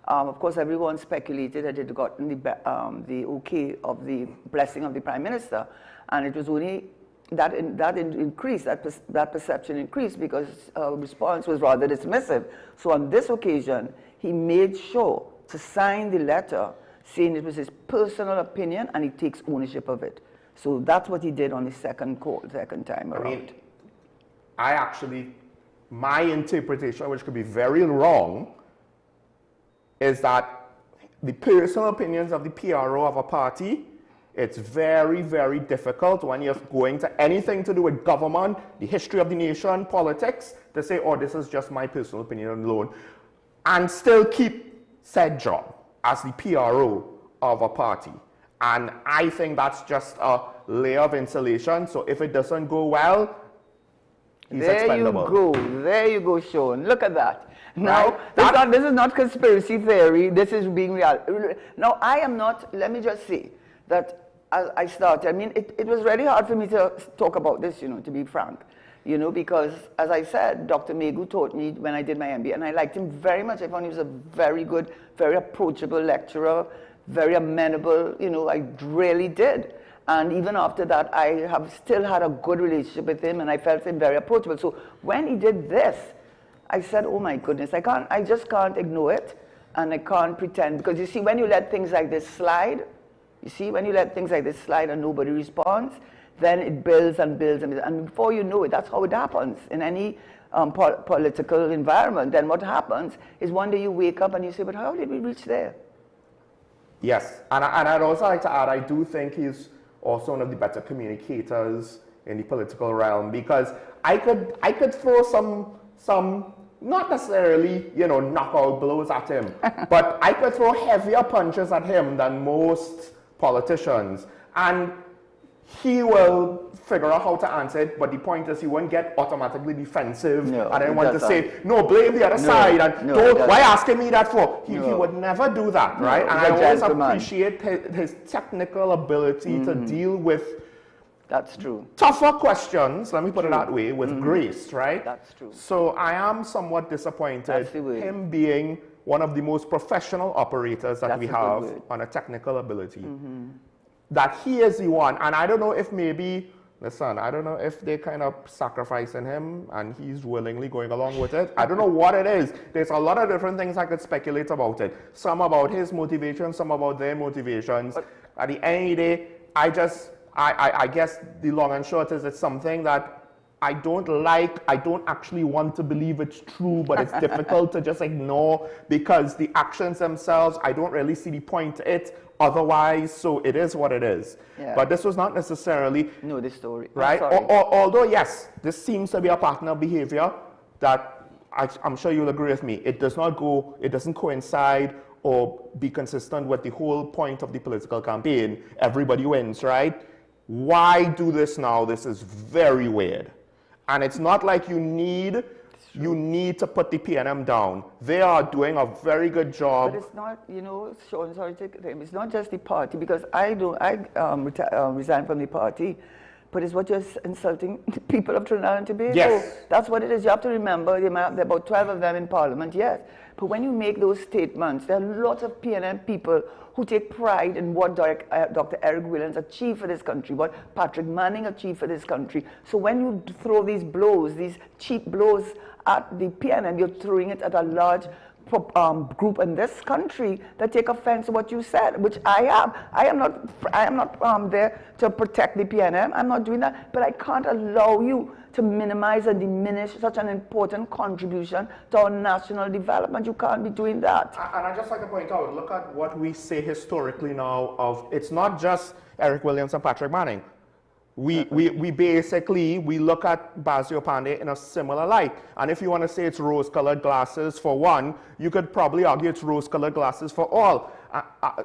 of course everyone speculated that it had gotten the okay of the blessing of the Prime Minister. And it was only that increased, that perception increased because response was rather dismissive. So on this occasion, he made sure to sign the letter saying it was his personal opinion and he takes ownership of it. So that's what he did on the second time around. I mean, my interpretation, which could be very wrong, is that the personal opinions of the PRO of a party, it's very, very difficult when you're going to anything to do with government, the history of the nation, politics, to say, oh, this is just my personal opinion alone, and still keep said job as the PRO of a party. And I think that's just a layer of insulation. So if it doesn't go well, he's expendable. There you go, Sean. Look at that. Now, this is not conspiracy theory. This is being real. Now, I am not, let me just say that as I started, I mean, it was really hard for me to talk about this, to be frank. Because, as I said, Dr. Mayhew taught me when I did my MBA, and I liked him very much. I found he was a very good, very approachable lecturer, very amenable, I really did. And even after that, I have still had a good relationship with him, and I felt him very approachable. So when he did this, I said, oh my goodness, I just can't ignore it, and I can't pretend. Because you see, when you let things like this slide, and nobody responds, then it builds and builds and builds. And before you know it, that's how it happens in any political environment, then what happens is one day you wake up and you say, but how did we reach there? Yes, and I'd also like to add, I do think he's also one of the better communicators in the political realm, because I could throw some not necessarily, you know, knockout blows at him, but I could throw heavier punches at him than most politicians, and he will figure out how to answer it. But the point is, he won't get automatically defensive and then want to say, no, blame the other side, and why asking me that for? He would never do that, right? And I always appreciate his technical ability to deal with tougher questions, let me put it that way, with grace, right? That's true. So I am somewhat disappointed, him being one of the most professional operators that we have on a technical ability, that he is the one. And I don't know if maybe, listen, I don't know if they kind of sacrificing him and he's willingly going along with it. I don't know what it is. There's a lot of different things I could speculate about it. Some about his motivations, some about their motivations. But at the end of the day, I guess the long and short is it's something that I don't like. I don't actually want to believe it's true, but it's difficult to just ignore, because the actions themselves, I don't really see the point to it otherwise, so it is what it is. Yeah. But this was not necessarily... No, this story. Right? Although, yes, this seems to be a pattern of behavior that I'm sure you'll agree with me. It doesn't coincide or be consistent with the whole point of the political campaign. Everybody wins, right? Why do this now? This is very weird. And it's not like you need to put the PNM down. They are doing a very good job. But it's not, you know, Sean, sorry to take it's not just the party, because I resigned from the party, but it's what you're insulting the people of Trinidad and Tobago. Yes. That's what it is. You have to remember, there are about 12 of them in Parliament, yes. But when you make those statements, there are lots of PNM people who take pride in what Dr. Eric Williams achieved for this country, what Patrick Manning achieved for this country. So when you throw these blows, these cheap blows at the PNM, you're throwing it at a large group in this country that take offense to what you said, which I am. I am not there to protect the PNM. I'm not doing that. But I can't allow you to minimize and diminish such an important contribution to our national development. You can't be doing that. And I'd just like to point out, look at what we say historically now of, it's not just Eric Williams and Patrick Manning. We basically look at Basio Pandey in a similar light. And if you want to say it's rose-colored glasses for one, you could probably argue it's rose-colored glasses for all.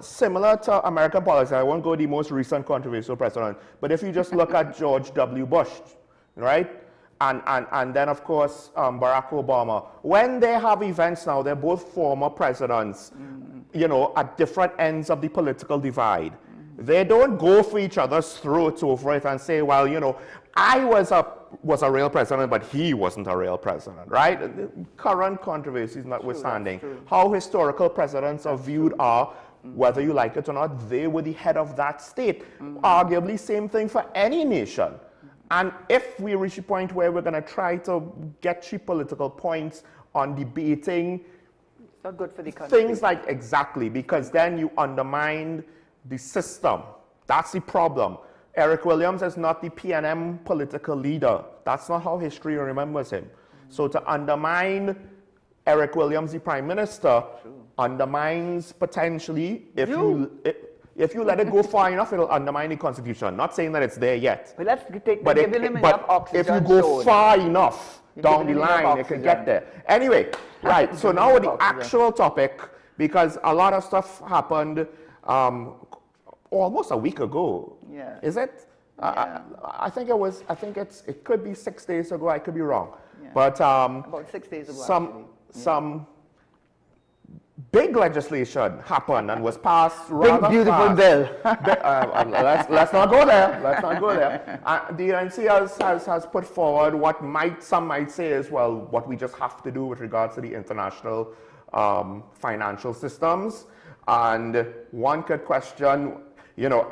Similar to American politics, I won't go the most recent controversial president, but if you just look at George W. Bush, right? And then, of course, Barack Obama. When they have events now, they're both former presidents, you know, at different ends of the political divide. They don't go for each other's throats over it and say, well, you know, I was a real president, but he wasn't a real president, right? The current controversies notwithstanding, how historical presidents are viewed are, whether you like it or not, they were the head of that state. Arguably, same thing for any nation. And if we reach a point where we're going to try to get cheap political points on debating it's not good for the country. Things like, exactly, because then you undermine the system. That's the problem. Eric Williams is not the PNM political leader. That's not how history remembers him. So to undermine Eric Williams, the Prime Minister, undermines potentially, if you let it go far enough, it'll undermine the Constitution. Not saying that it's there yet. But let's take enough oxygen. If you go far enough down the line, it could get there. Anyway, right, so now with the actual topic, because a lot of stuff happened almost a week ago. Yeah. Is it? Yeah. I think it could be 6 days ago, I could be wrong. Yeah. But about 6 days ago, some big legislation happened and was passed rather big, beautiful fast. bill. Let's not go there. Let's not go there. The ANC has put forward what some might say is, well, what we just have to do with regards to the international financial systems. And one could question, you know,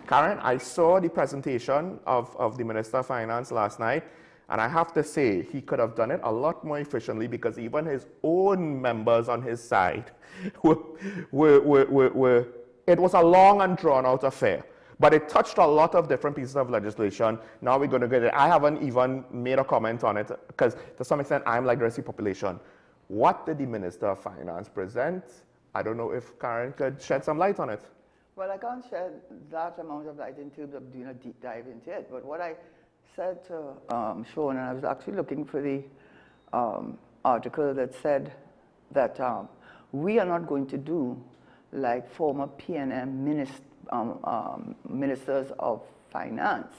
Karen, I saw the presentation of the Minister of Finance last night, and I have to say, he could have done it a lot more efficiently, because even his own members on his side it was a long and drawn out affair. But it touched a lot of different pieces of legislation. Now we're going to get it. I haven't even made a comment on it because to some extent I'm like the rest of the population. What did the Minister of Finance present? I don't know if Karen could shed some light on it. Well, I can't shed that amount of light in terms of doing a deep dive into it. But what I said to Sean, and I was actually looking for the article that said that we are not going to do like former PNM ministers of finance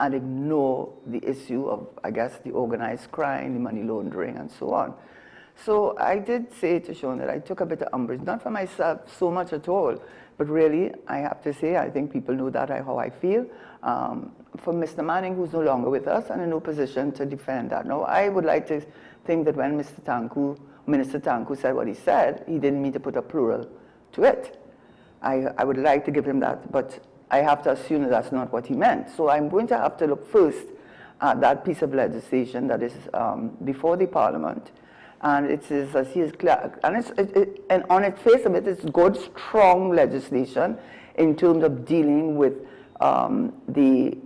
and ignore the issue of, I guess, the organized crime, the money laundering, and so on. So I did say to Sean that I took a bit of umbrage, not for myself so much at all, but really, I have to say, I think people know that how I feel. For Mr. Manning, who's no longer with us and in no position to defend that. Now, I would like to think that when Minister Tanku said what he said, he didn't mean to put a plural to it. I would like to give him that, but I have to assume that that's not what he meant. So I'm going to have to look first at that piece of legislation that is before the Parliament. And it is, as he is clear, and on its face of it, it's good, strong legislation in terms of dealing with the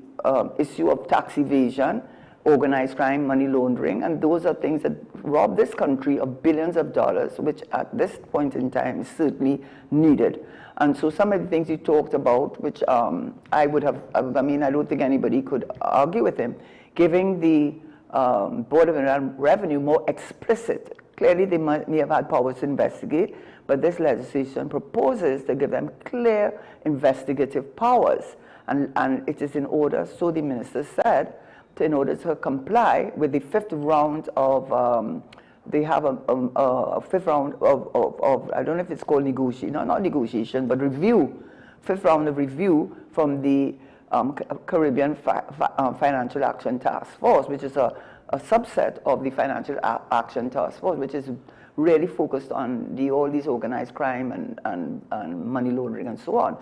issue of tax evasion, organized crime, money laundering, and those are things that rob this country of billions of dollars, which at this point in time is certainly needed. And so some of the things he talked about, which I would have, I mean, I don't think anybody could argue with him, giving the Board of Revenue more explicit. Clearly, they may have had powers to investigate, but this legislation proposes to give them clear investigative powers. And it is in order, so the minister said, in order to comply with the fifth round of, they have a fifth round of, I don't know if it's called negotiation, no, not negotiation, but review, fifth round of review from the Caribbean Financial Action Task Force, which is a subset of the Financial Action Task Force, which is really focused on all these organized crime and money laundering and so on.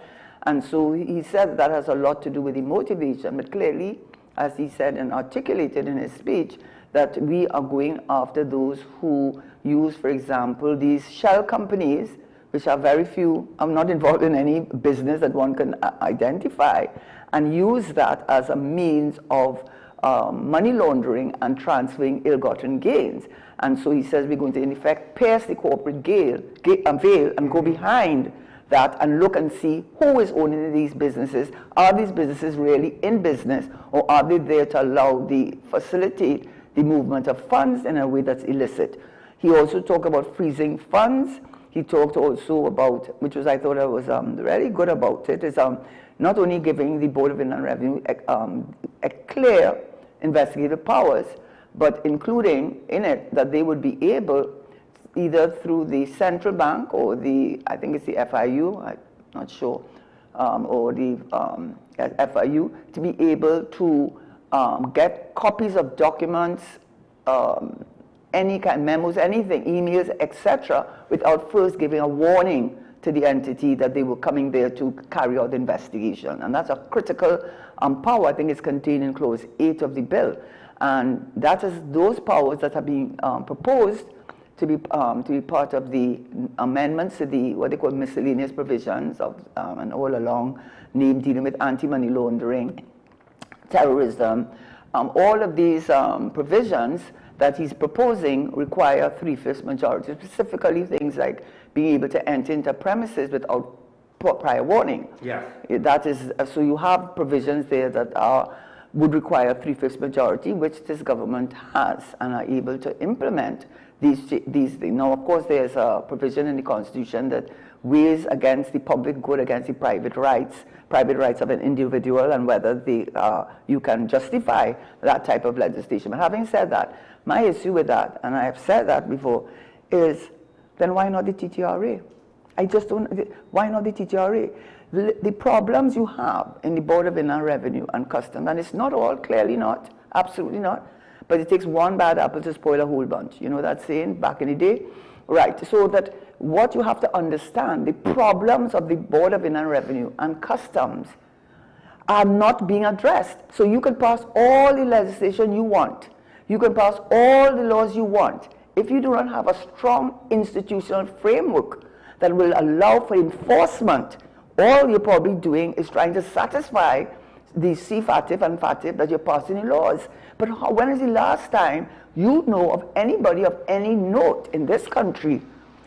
And so he said that has a lot to do with the motivation, but clearly, as he said and articulated in his speech, that we are going after those who use, for example, these shell companies, which are very few, are not involved in any business that one can identify, and use that as a means of money laundering and transferring ill-gotten gains. And so he says we're going to, in effect, pierce the corporate veil and go behind that and look and see who is owning these businesses. Are these businesses really in business, or are they there to facilitate the movement of funds in a way that's illicit? He also talked about freezing funds. He talked also about, which was, I thought I was really good about it, is not only giving the Board of Inland Revenue a clear investigative powers, but including in it that they would be able, either through the central bank or the, I think it's the FIU, I'm not sure, or the FIU, to be able to get copies of documents, any kind of memos, anything, emails, etc., without first giving a warning to the entity that they were coming there to carry out the investigation. And that's a critical power. I think it's contained in Clause 8 of the bill. And that is those powers that are being proposed to be part of the amendments to the, what they call miscellaneous provisions of, and all along named dealing with anti-money laundering, terrorism. All of these provisions that he's proposing require 3/5 majority, specifically things like being able to enter into premises without prior warning. Yeah. That is, so you have provisions there that would require 3/5 majority, which this government has and are able to implement these things. Now, of course, there's a provision in the Constitution that weighs against the public good, against the private rights of an individual, and whether you can justify that type of legislation. But having said that, my issue with that, and I have said that before, is then why not the TTRA? I just don't, why not the TTRA? The problems you have in the Board of Inland Revenue and Customs, and it's not all, clearly not, absolutely not, but it takes one bad apple to spoil a whole bunch. You know that saying back in the day? Right, so that what you have to understand, the problems of the Board of Inland Revenue and Customs are not being addressed. So you can pass all the legislation you want. You can pass all the laws you want. If you do not have a strong institutional framework that will allow for enforcement all you're probably doing is trying to satisfy the CFATIF and FATIF that you're passing in laws. But when is the last time you know of anybody of any note in this country,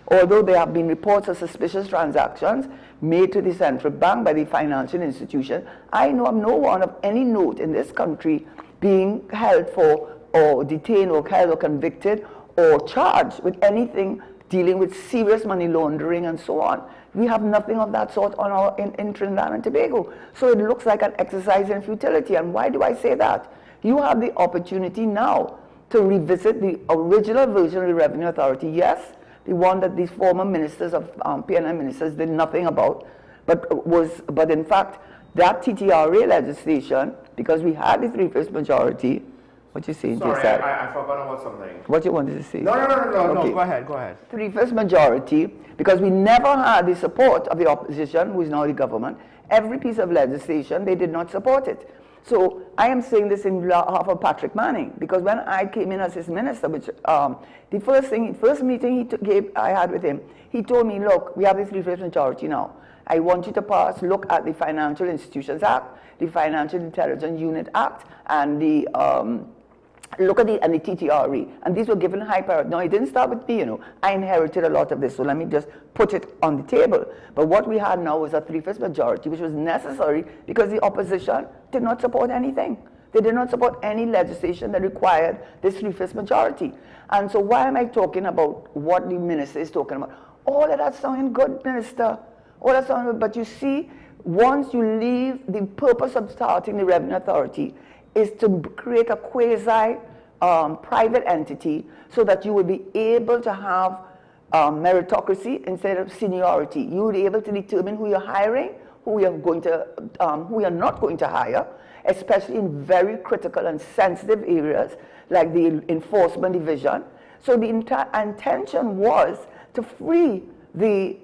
although there have been reports of suspicious transactions made to the central bank by the financial institution, I know of no one of any note in this country being held for, or detained, or held, or convicted, or charged with anything dealing with serious money laundering and so on. We have nothing of that sort on in Trinidad and Tobago. So it looks like an exercise in futility. And why do I say that? You have the opportunity now to revisit the original version of the Revenue Authority. Yes, the one that these former ministers of PNM ministers did nothing about, but in fact, that TTRA legislation, because we had the 3/5 majority. What you saying? Sorry, I forgot about something. What you wanted to say? No, Okay. go ahead. 3/5 majority, because we never had the support of the opposition, who is now the government. Every piece of legislation, they did not support it. So I am saying this in behalf of Patrick Manning, because when I came in as his minister, which the first meeting I had with him, he told me, look, we have the 3/5 majority now. I want you to look at the Financial Institutions Act, the Financial Intelligence Unit Act, and the and the TTRE, and these were given high priority. Now, it didn't start with me, I inherited a lot of this, so let me just put it on the table. But what we had now was a 3/5 majority, which was necessary because the opposition did not support anything. They did not support any legislation that required this 3/5 majority. And so why am I talking about what the minister is talking about? All of that sounding good, minister. All that sounding good, but you see, once you leave, the purpose of starting the Revenue Authority is to create a quasi-private entity so that you will be able to have meritocracy instead of seniority. You will be able to determine who you're hiring, who you're not going to hire, especially in very critical and sensitive areas like the enforcement division. So the intention was to free the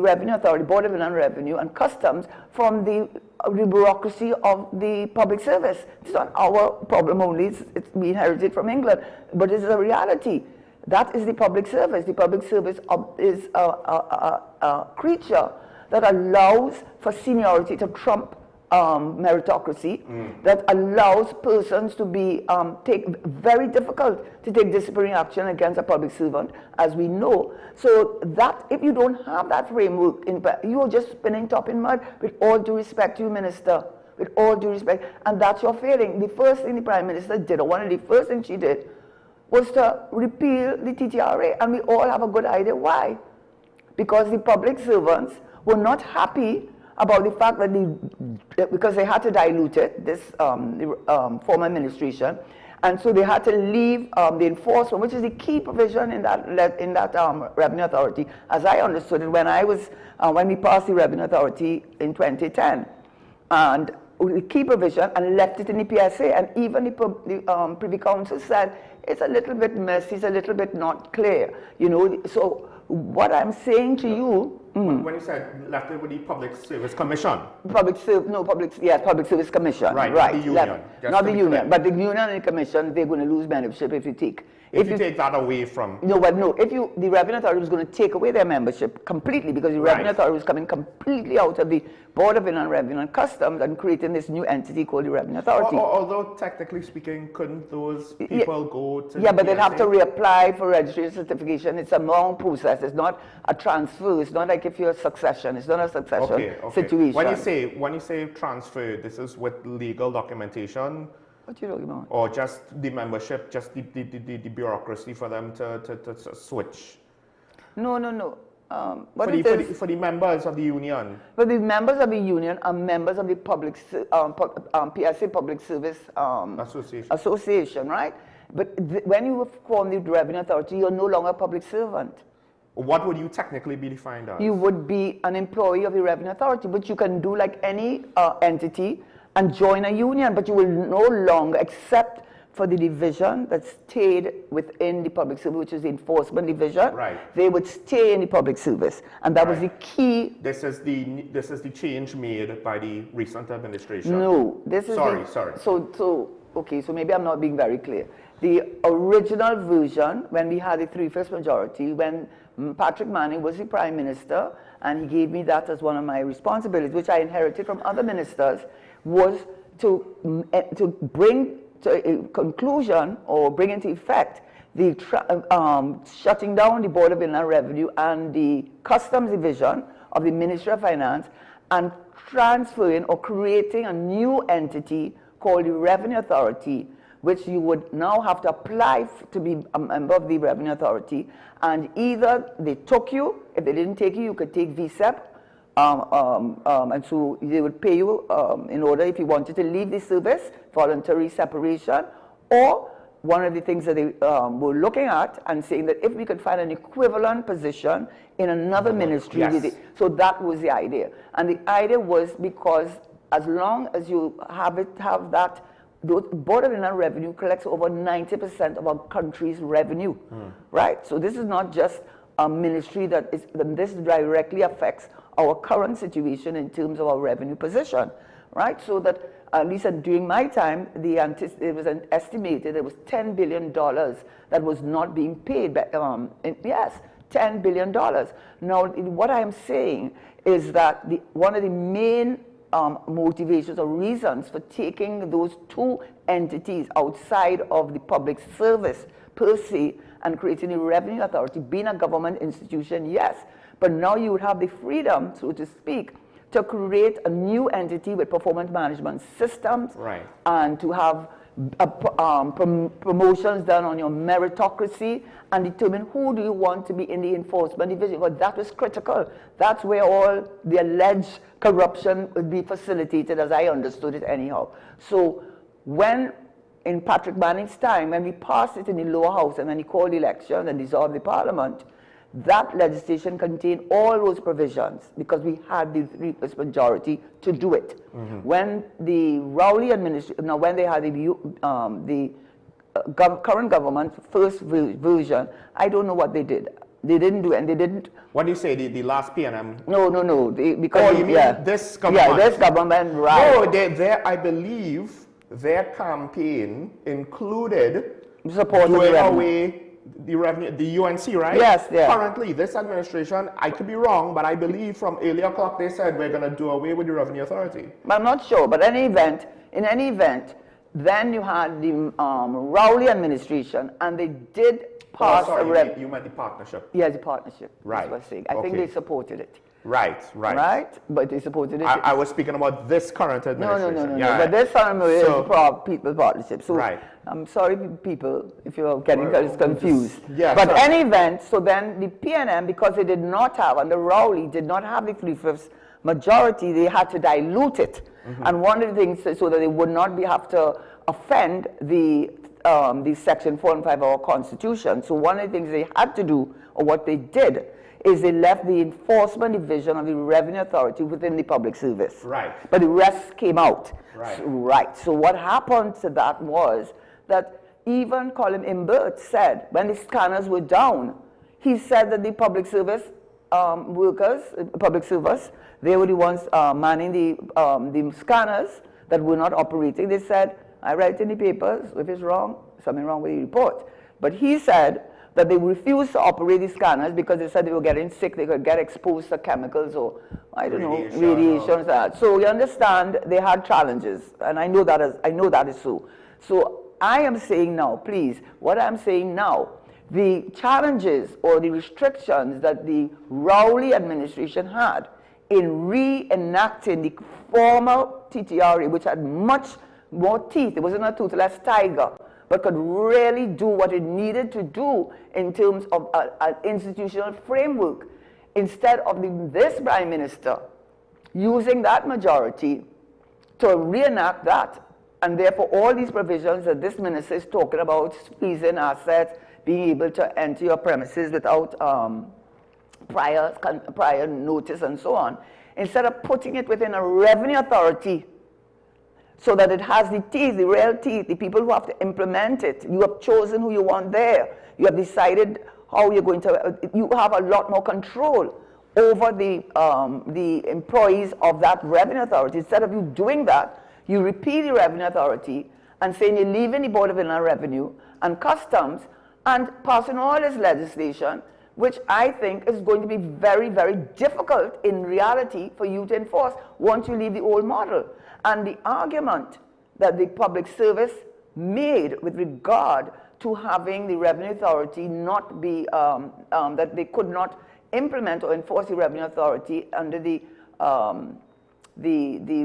Revenue Authority, Board of Inland Revenue and Customs from the bureaucracy of the public service. It's not our problem only, we inherited from England, but it's a reality. That is the public service. The public service is a creature that allows for seniority to trump meritocracy, that allows persons to be very difficult to take disciplinary action against a public servant, as we know. So that if you don't have that framework, you are just spinning top in mud, with all due respect to you, Minister, with all due respect, and that's your failing. The first thing the Prime Minister did, or one of the first things she did, was to repeal the TTRA, and we all have a good idea why. Because the public servants were not happy about the fact that because they had to dilute it, this former administration, and so they had to leave the enforcement, which is the key provision in that Revenue Authority, as I understood it when we passed the Revenue Authority in 2010, and the key provision, and left it in the PSA, and even the Privy Council said it's a little bit messy, it's a little bit not clear, So what I'm saying to you. When you said left it with the Public Service Commission. Public Service Commission. Right. Not the union. Not the union, but the union and the commission, they're going to lose membership if you take. If you take that away from. No, the Revenue Authority was going to take away their membership completely, because the Revenue Authority was coming completely out of the Board of Inland Revenue and Customs and creating this new entity called the Revenue Authority. Although technically speaking, couldn't those people go to but they'd have to reapply for registration certification. It's a long process. It's not a transfer. It's not like if you're a succession. It's not a succession situation. When you say transfer, this is with legal documentation. What are you talking about? Or just the membership, just the bureaucracy for them to switch? No. For the members of the union. But the members of the union are members of the PSA Public Service Association, right? But when you form the Revenue Authority, you're no longer a public servant. What would you technically be defined as? You would be an employee of the Revenue Authority, but you can do like any entity and join a union, but you will no longer, except for the division that stayed within the public service, which is the enforcement division. Right. They would stay in the public service, and that was the key. This is the change made by the recent administration. No, this is sorry. So maybe I'm not being very clear. The original version, when we had the 3/5 majority, when Patrick Manning was the Prime Minister, and he gave me that as one of my responsibilities, which I inherited from other ministers, was to bring to a conclusion or bring into effect the shutting down the Board of Inland Revenue and the Customs Division of the Ministry of Finance, and transferring or creating a new entity called the Revenue Authority, which you would now have to apply to be a member of the Revenue Authority, and either they took you, if they didn't take you, you could take VSEP, and so they would pay you in order, if you wanted to leave the service, voluntary separation, or one of the things that they were looking at and saying that if we could find an equivalent position in another ministry, yes. So that was the idea. And the idea was because as long as you have that, the Board of Inland Revenue collects over 90% of our country's revenue, right? So this is not just a ministry this directly affects our current situation in terms of our revenue position, right? So that at least during my time, it was estimated it was $10 billion that was not being paid. Yes, $10 billion. Now, what I am saying is that one of the main motivations or reasons for taking those two entities outside of the public service per se and creating a revenue authority, being a government institution, yes, but now you would have the freedom, so to speak, to create a new entity with performance management systems, right, and to have promotions done on your meritocracy and determine who do you want to be in the enforcement division. But that was critical. That's where all the alleged corruption would be facilitated, as I understood it anyhow. So when, in Patrick Manning's time, when we passed it in the lower house and then he called elections and dissolved the parliament, that legislation contained all those provisions because we had the three-fifths majority to do it. When the Rowley administration, now when they had the current government first version, I don't know what they did. They didn't do it, and they didn't. What do you say, the last PNM? No. Because you mean this government? Yeah, this government, right. No, I believe their campaign included support doing away the revenue, the UNC, right? Yes, yeah. Currently, this administration, I could be wrong, but I believe from earlier clock they said we're going to do away with the Revenue Authority. I'm not sure, but in any event, then you had the Rowley administration, and they did pass you meant the partnership. Yes, the partnership. Right. That's what I'm saying. I think they supported it. Right. But they supported it. I was speaking about this current administration. No. Yeah, but this time is people partnership. So right. I'm sorry, people, if you're getting confused. Yeah, but any event, so then the PNM, because they did not have, and the Rowley did not have the three-fifths majority, they had to dilute it. And one of the things, so that they would not have to offend the Section 4 and 5 of our Constitution. So one of the things they had to do, or what they did, is they left the enforcement division of the Revenue Authority within the public service. Right. But the rest came out. Right. So what happened to that was that even Colin Imbert said, when the scanners were down, he said that the public service workers, public service, they were the ones manning the scanners that were not operating. They said, I write in the papers, if it's wrong, something wrong with the report. But he said that they refused to operate the scanners because they said they were getting sick, they could get exposed to chemicals or, I don't know, radiation. So you understand, they had challenges, and I know that is so. So I am saying now, please, what I'm saying now, the challenges or the restrictions that the Rowley administration had in reenacting the former TTRA, which had much more teeth, it wasn't a toothless tiger, but could really do what it needed to do in terms of an institutional framework, instead of this Prime Minister using that majority to reenact that. And therefore, all these provisions that this minister is talking about, freezing assets, being able to enter your premises without prior notice and so on, instead of putting it within a revenue authority so that it has the teeth, the real teeth, the people who have to implement it. You have chosen who you want there. You have decided how you're going to, you have a lot more control over the employees of that revenue authority. Instead of you doing that, you repeat the revenue authority and saying you're leaving the Board of Inland Revenue and Customs and passing all this legislation which I think is going to be very, very difficult in reality for you to enforce once you leave the old model. And the argument that the public service made with regard to having the Revenue Authority not be, that they could not implement or enforce the Revenue Authority under the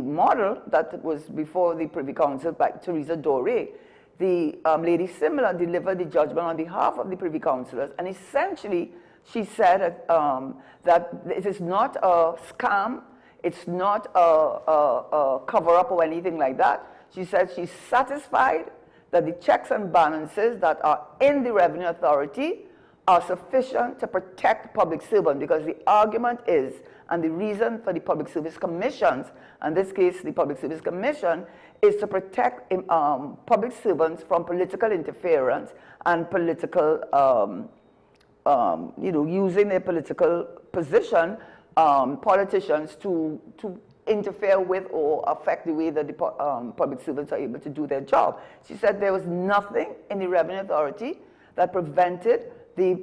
model that was before the Privy Council by Teresa Doré. The Lady Simler delivered the judgment on behalf of the Privy Councillors, and essentially she said that it is not a scam, it's not a cover-up or anything like that. She said she's satisfied that the checks and balances that are in the Revenue Authority are sufficient to protect public servants, because the argument is, and the reason for the Public Service Commissions, in this case the Public Service Commission, is to protect public servants from political interference and political, using their political position, politicians to interfere with or affect the way that the public servants are able to do their job. She said there was nothing in the Revenue Authority that prevented the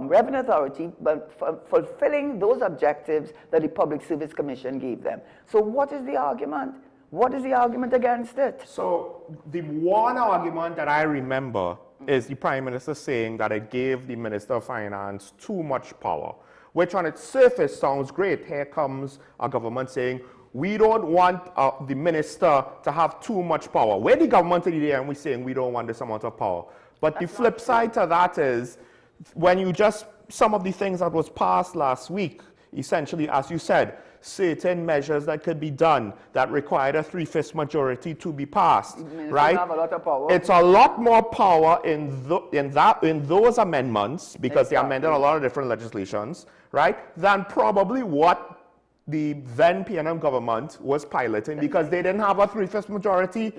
Revenue Authority from fulfilling those objectives that the Public Service Commission gave them. So what is the argument? What is the argument against it? So the one argument that I remember is the Prime Minister saying that it gave the Minister of Finance too much power, which on its surface sounds great. Here comes a government saying, we don't want the minister to have too much power. We're the government of the day and we're saying we don't want this amount of power. But the flip side to that is, when you just, some of the things that was passed last week, essentially, as you said, certain measures that could be done that required a 3/5 majority to be passed, right? Have a lot of power. It's a lot more power in those amendments, because they amended a lot of different legislations, right, than probably what the then PNM government was piloting, because they didn't have a 3/5 majority.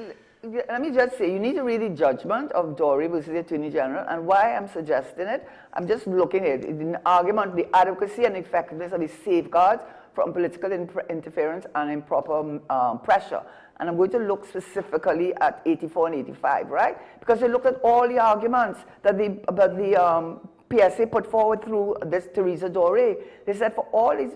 Let me just say, you need to read the judgment of Doré versus the Attorney General, and why I'm suggesting it, I'm just looking at it, the argument, the adequacy and effectiveness of the safeguards from political interference and improper pressure. And I'm going to look specifically at 84 and 85, right? Because they looked at all the arguments that the PSA put forward through this Teresa Doré. They said for all these,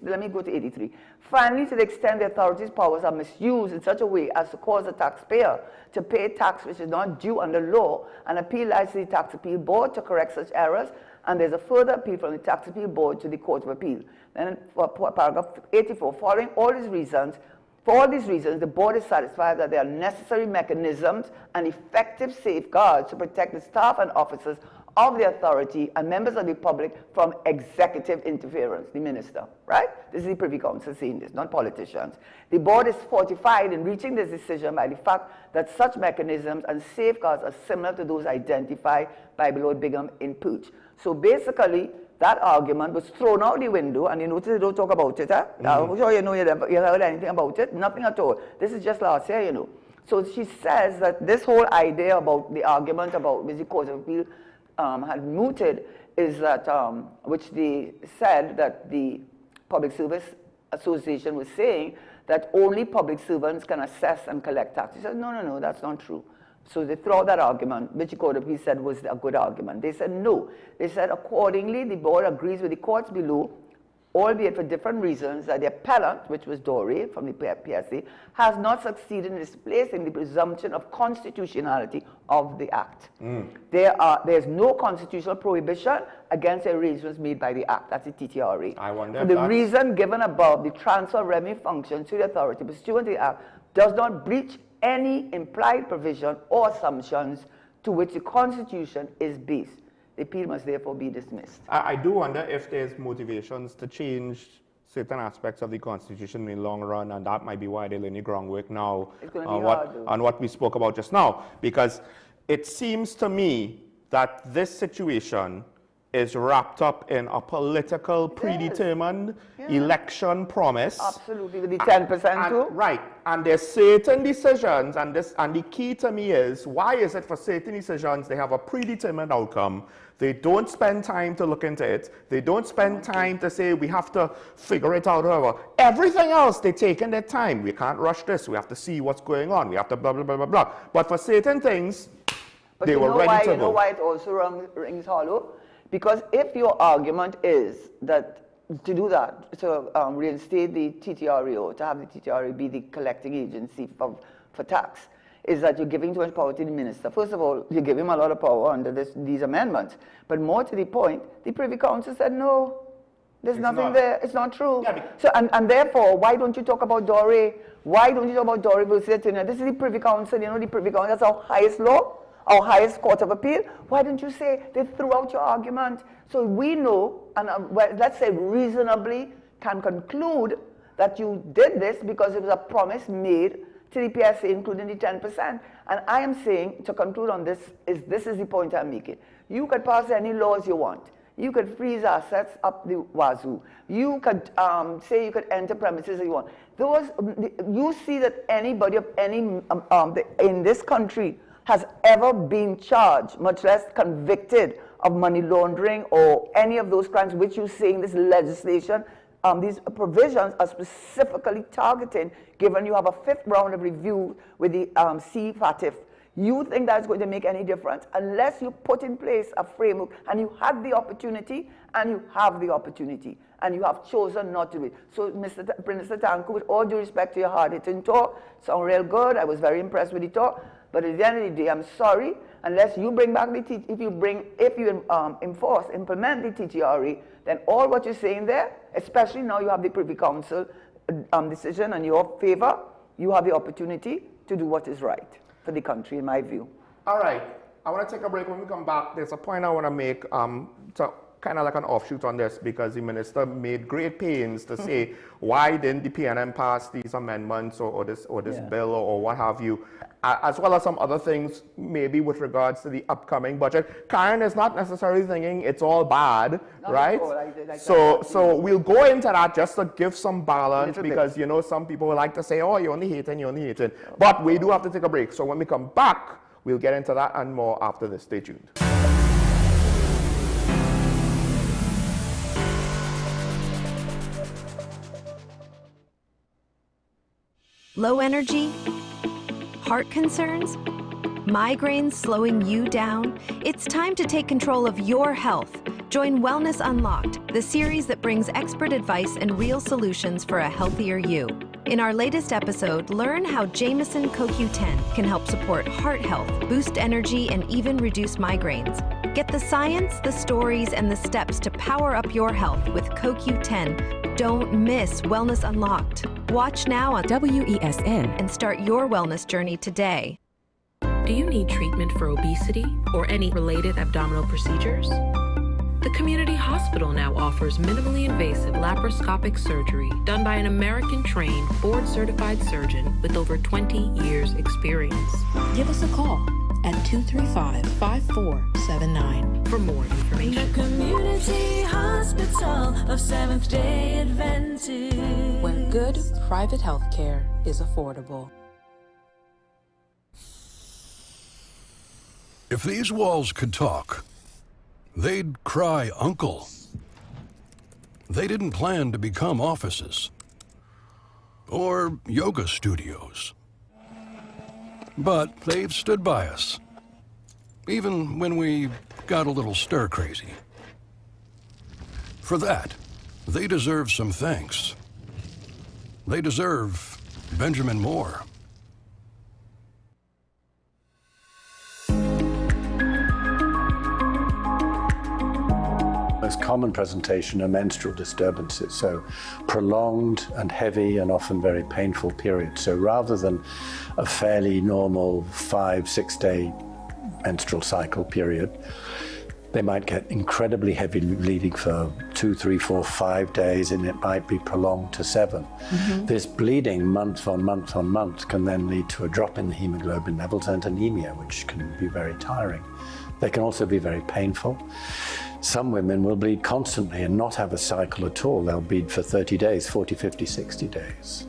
let me go to 83. Finally, to the extent the authorities' powers are misused in such a way as to cause the taxpayer to pay tax which is not due under law, an appeal lies to the Tax Appeal Board to correct such errors, and there's a further appeal from the Tax Appeal Board to the Court of Appeal. Then for paragraph 84, following all these reasons, for all these reasons, the board is satisfied that there are necessary mechanisms and effective safeguards to protect the staff and officers of the authority and members of the public from executive interference, the minister, right? This is the Privy Council saying this, not politicians. The board is fortified in reaching this decision by the fact that such mechanisms and safeguards are similar to those identified by Lord Bingham in Pooch. So basically, that argument was thrown out the window, and you notice they don't talk about it, huh? I'm sure you know you heard anything about it, nothing at all. This is just last year, you know. So she says that this whole idea about the argument about which the Court of Appeal had mooted is that, which they said that the Public Service Association was saying that only public servants can assess and collect tax. He said, no, that's not true. So they throw out that argument, which the Court of Appeal said was a good argument. They said no. They said accordingly, the board agrees with the courts below, albeit for different reasons, that the appellant, which was Doré from the PSA, has not succeeded in displacing the presumption of constitutionality of the Act. There's no constitutional prohibition against the arrangements made by the Act. That's the TTRA. I wonder for the reason given above, the transfer of revenue functions to the authority pursuant to the Act does not breach any implied provision or assumptions to which the Constitution is based. The appeal must therefore be dismissed. I do wonder if there's motivations to change certain aspects of the Constitution in the long run, and that might be why they're laying the groundwork now on what we spoke about just now. Because it seems to me that this situation is wrapped up in a political, predetermined election promise. Absolutely, with the 10% too. Right, and there's certain decisions, and the key to me is, why is it for certain decisions they have a predetermined outcome? They don't spend time to look into it. They don't spend time to say, we have to figure it out, however. Everything else, they take in their time. We can't rush this. We have to see what's going on. We have to blah, blah, blah, blah, blah. But for certain things, they were ready to go. You know why it also rings hollow? Because if your argument is that to do that, to reinstate the TTRA or to have the TTRA be the collecting agency for tax, is that you're giving too much power to the minister. First of all, you give him a lot of power under these amendments. But more to the point, the Privy Council said, no, there's nothing there. It's not true. Yeah, so, and therefore, why don't you talk about Dore? Why don't you talk about Dore versus Attorney? This is the Privy Council. You know, the Privy Council, that's our highest law, our highest court of appeal. Why don't you say they threw out your argument? So we know, and well, let's say reasonably can conclude that you did this because it was a promise made to the PSA, including the 10%. And I am saying, to conclude on this is the point I'm making. You could pass any laws you want. You could freeze assets up the wazoo. You could say you could enter premises if you want. You see that anybody of any in this country has ever been charged, much less convicted of money laundering or any of those crimes which you see in this legislation. These provisions are specifically targeting, given you have a 5th round of review with the CFATF. You think that's going to make any difference unless you put in place a framework, and you had the opportunity, and you have the opportunity, and you have chosen not to do it. So, Minister Tanku, with all due respect to your hard-hitting talk, sound real good. I was very impressed with the talk. But at the end of the day, I'm sorry, unless you bring back the if you implement the TTRA, then all what you're saying there, especially now you have the Privy Council decision in your favor, you have the opportunity to do what is right for the country, in my view. All right. I want to take a break. When we come back, there's a point I want to make, so kind of like an offshoot on this, because the minister made great pains to say, why didn't the PNM pass these amendments or this bill or what have you, as well as some other things, maybe with regards to the upcoming budget. Karen is not necessarily thinking it's all bad, right? So we'll go into that just to give some balance, because you know some people like to say, oh, you're only hating. But we do have to take a break. So when we come back, we'll get into that and more after this. Stay tuned. Low energy? Heart concerns? Migraines slowing you down? It's time to take control of your health. Join Wellness Unlocked, the series that brings expert advice and real solutions for a healthier you. In our latest episode, learn how Jameson CoQ10 can help support heart health, boost energy, and even reduce migraines. Get the science, the stories, and the steps to power up your health with CoQ10. Don't miss Wellness Unlocked. Watch now on WESN and start your wellness journey today. Do you need treatment for obesity or any related abdominal procedures? The community hospital now offers minimally invasive laparoscopic surgery done by an American-trained, board-certified surgeon with over 20 years' experience. Give us a call at 235-5479 for more information. The Community Hospital of Seventh-day Adventist, where good private health care is affordable. If these walls could talk, they'd cry uncle. They didn't plan to become offices or yoga studios. But they've stood by us, even when we got a little stir-crazy. For that, they deserve some thanks. They deserve Benjamin Moore. Most common presentation are menstrual disturbances, so prolonged and heavy and often very painful periods. So rather than a fairly normal 5-6 day menstrual cycle period, they might get incredibly heavy bleeding for 2, 3, 4, 5 days, and it might be prolonged to 7. This bleeding month on month on month can then lead to a drop in the hemoglobin levels and anemia, which can be very tiring. They can also be very painful. Some women will bleed constantly and not have a cycle at all. They'll bleed for 30 days, 40, 50, 60 days.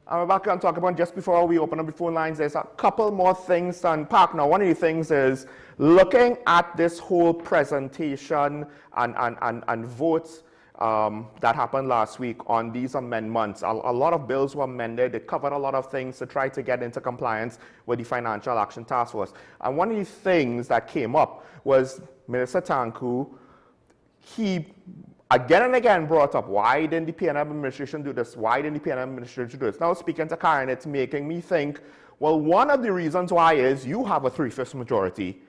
And we're back and talk about, just before we open up the phone lines, there's a couple more things to unpack. Now, one of the things is looking at this whole presentation and votes that happened last week on these amendments. A lot of bills were amended. They covered a lot of things to try to get into compliance with the Financial Action Task Force. And one of the things that came up was Minister Tanku, he again and again brought up, why didn't the PNM administration do this? Why didn't the PNM administration do this? Now, speaking to Karen, it's making me think, well, one of the reasons why is you have a 3/5 majority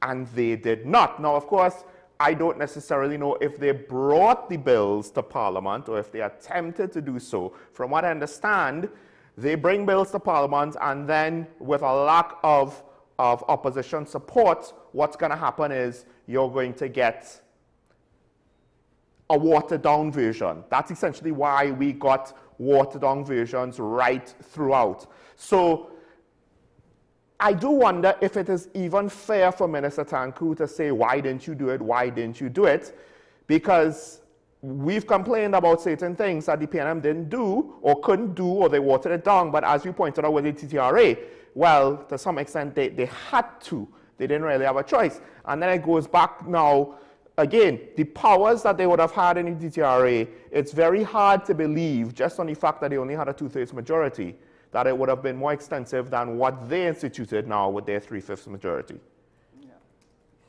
and they did not. Now, of course, I don't necessarily know if they brought the bills to Parliament or if they attempted to do so. From what I understand, they bring bills to Parliament, and then with a lack of opposition support, what's going to happen is you're going to get a watered-down version. That's essentially why we got watered-down versions right throughout. So I do wonder if it is even fair for Minister Tanku to say, why didn't you do it? Why didn't you do it? Because we've complained about certain things that the PNM didn't do or couldn't do, or they watered it down. But as you pointed out with the TTRA, well, to some extent, they had to. They didn't really have a choice. And then it goes back now, again, the powers that they would have had in the DTRA, it's very hard to believe, just on the fact that they only had a 2/3 majority, that it would have been more extensive than what they instituted now with their 3/5 majority. Yeah.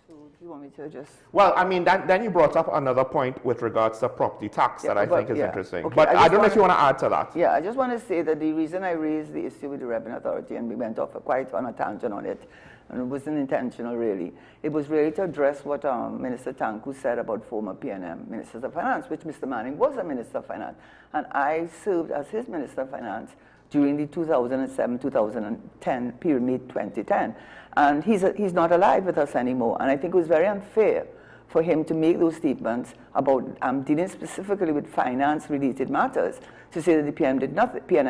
So do you want me to just... Well, I mean, then you brought up another point with regards to property tax that I think is interesting. Okay, but I don't know if you want to add to that. Yeah, I just want to say that the reason I raised the issue with the Revenue Authority, and we went off quite on a tangent on it, and it wasn't intentional really. It was really to address what Minister Tanku said about former PNM Ministers of Finance, which Mr. Manning was a Minister of Finance. And I served as his Minister of Finance during the 2007-2010 period, May 2010. And he's not alive with us anymore. And I think it was very unfair for him to make those statements about dealing specifically with finance-related matters, to say that the PNM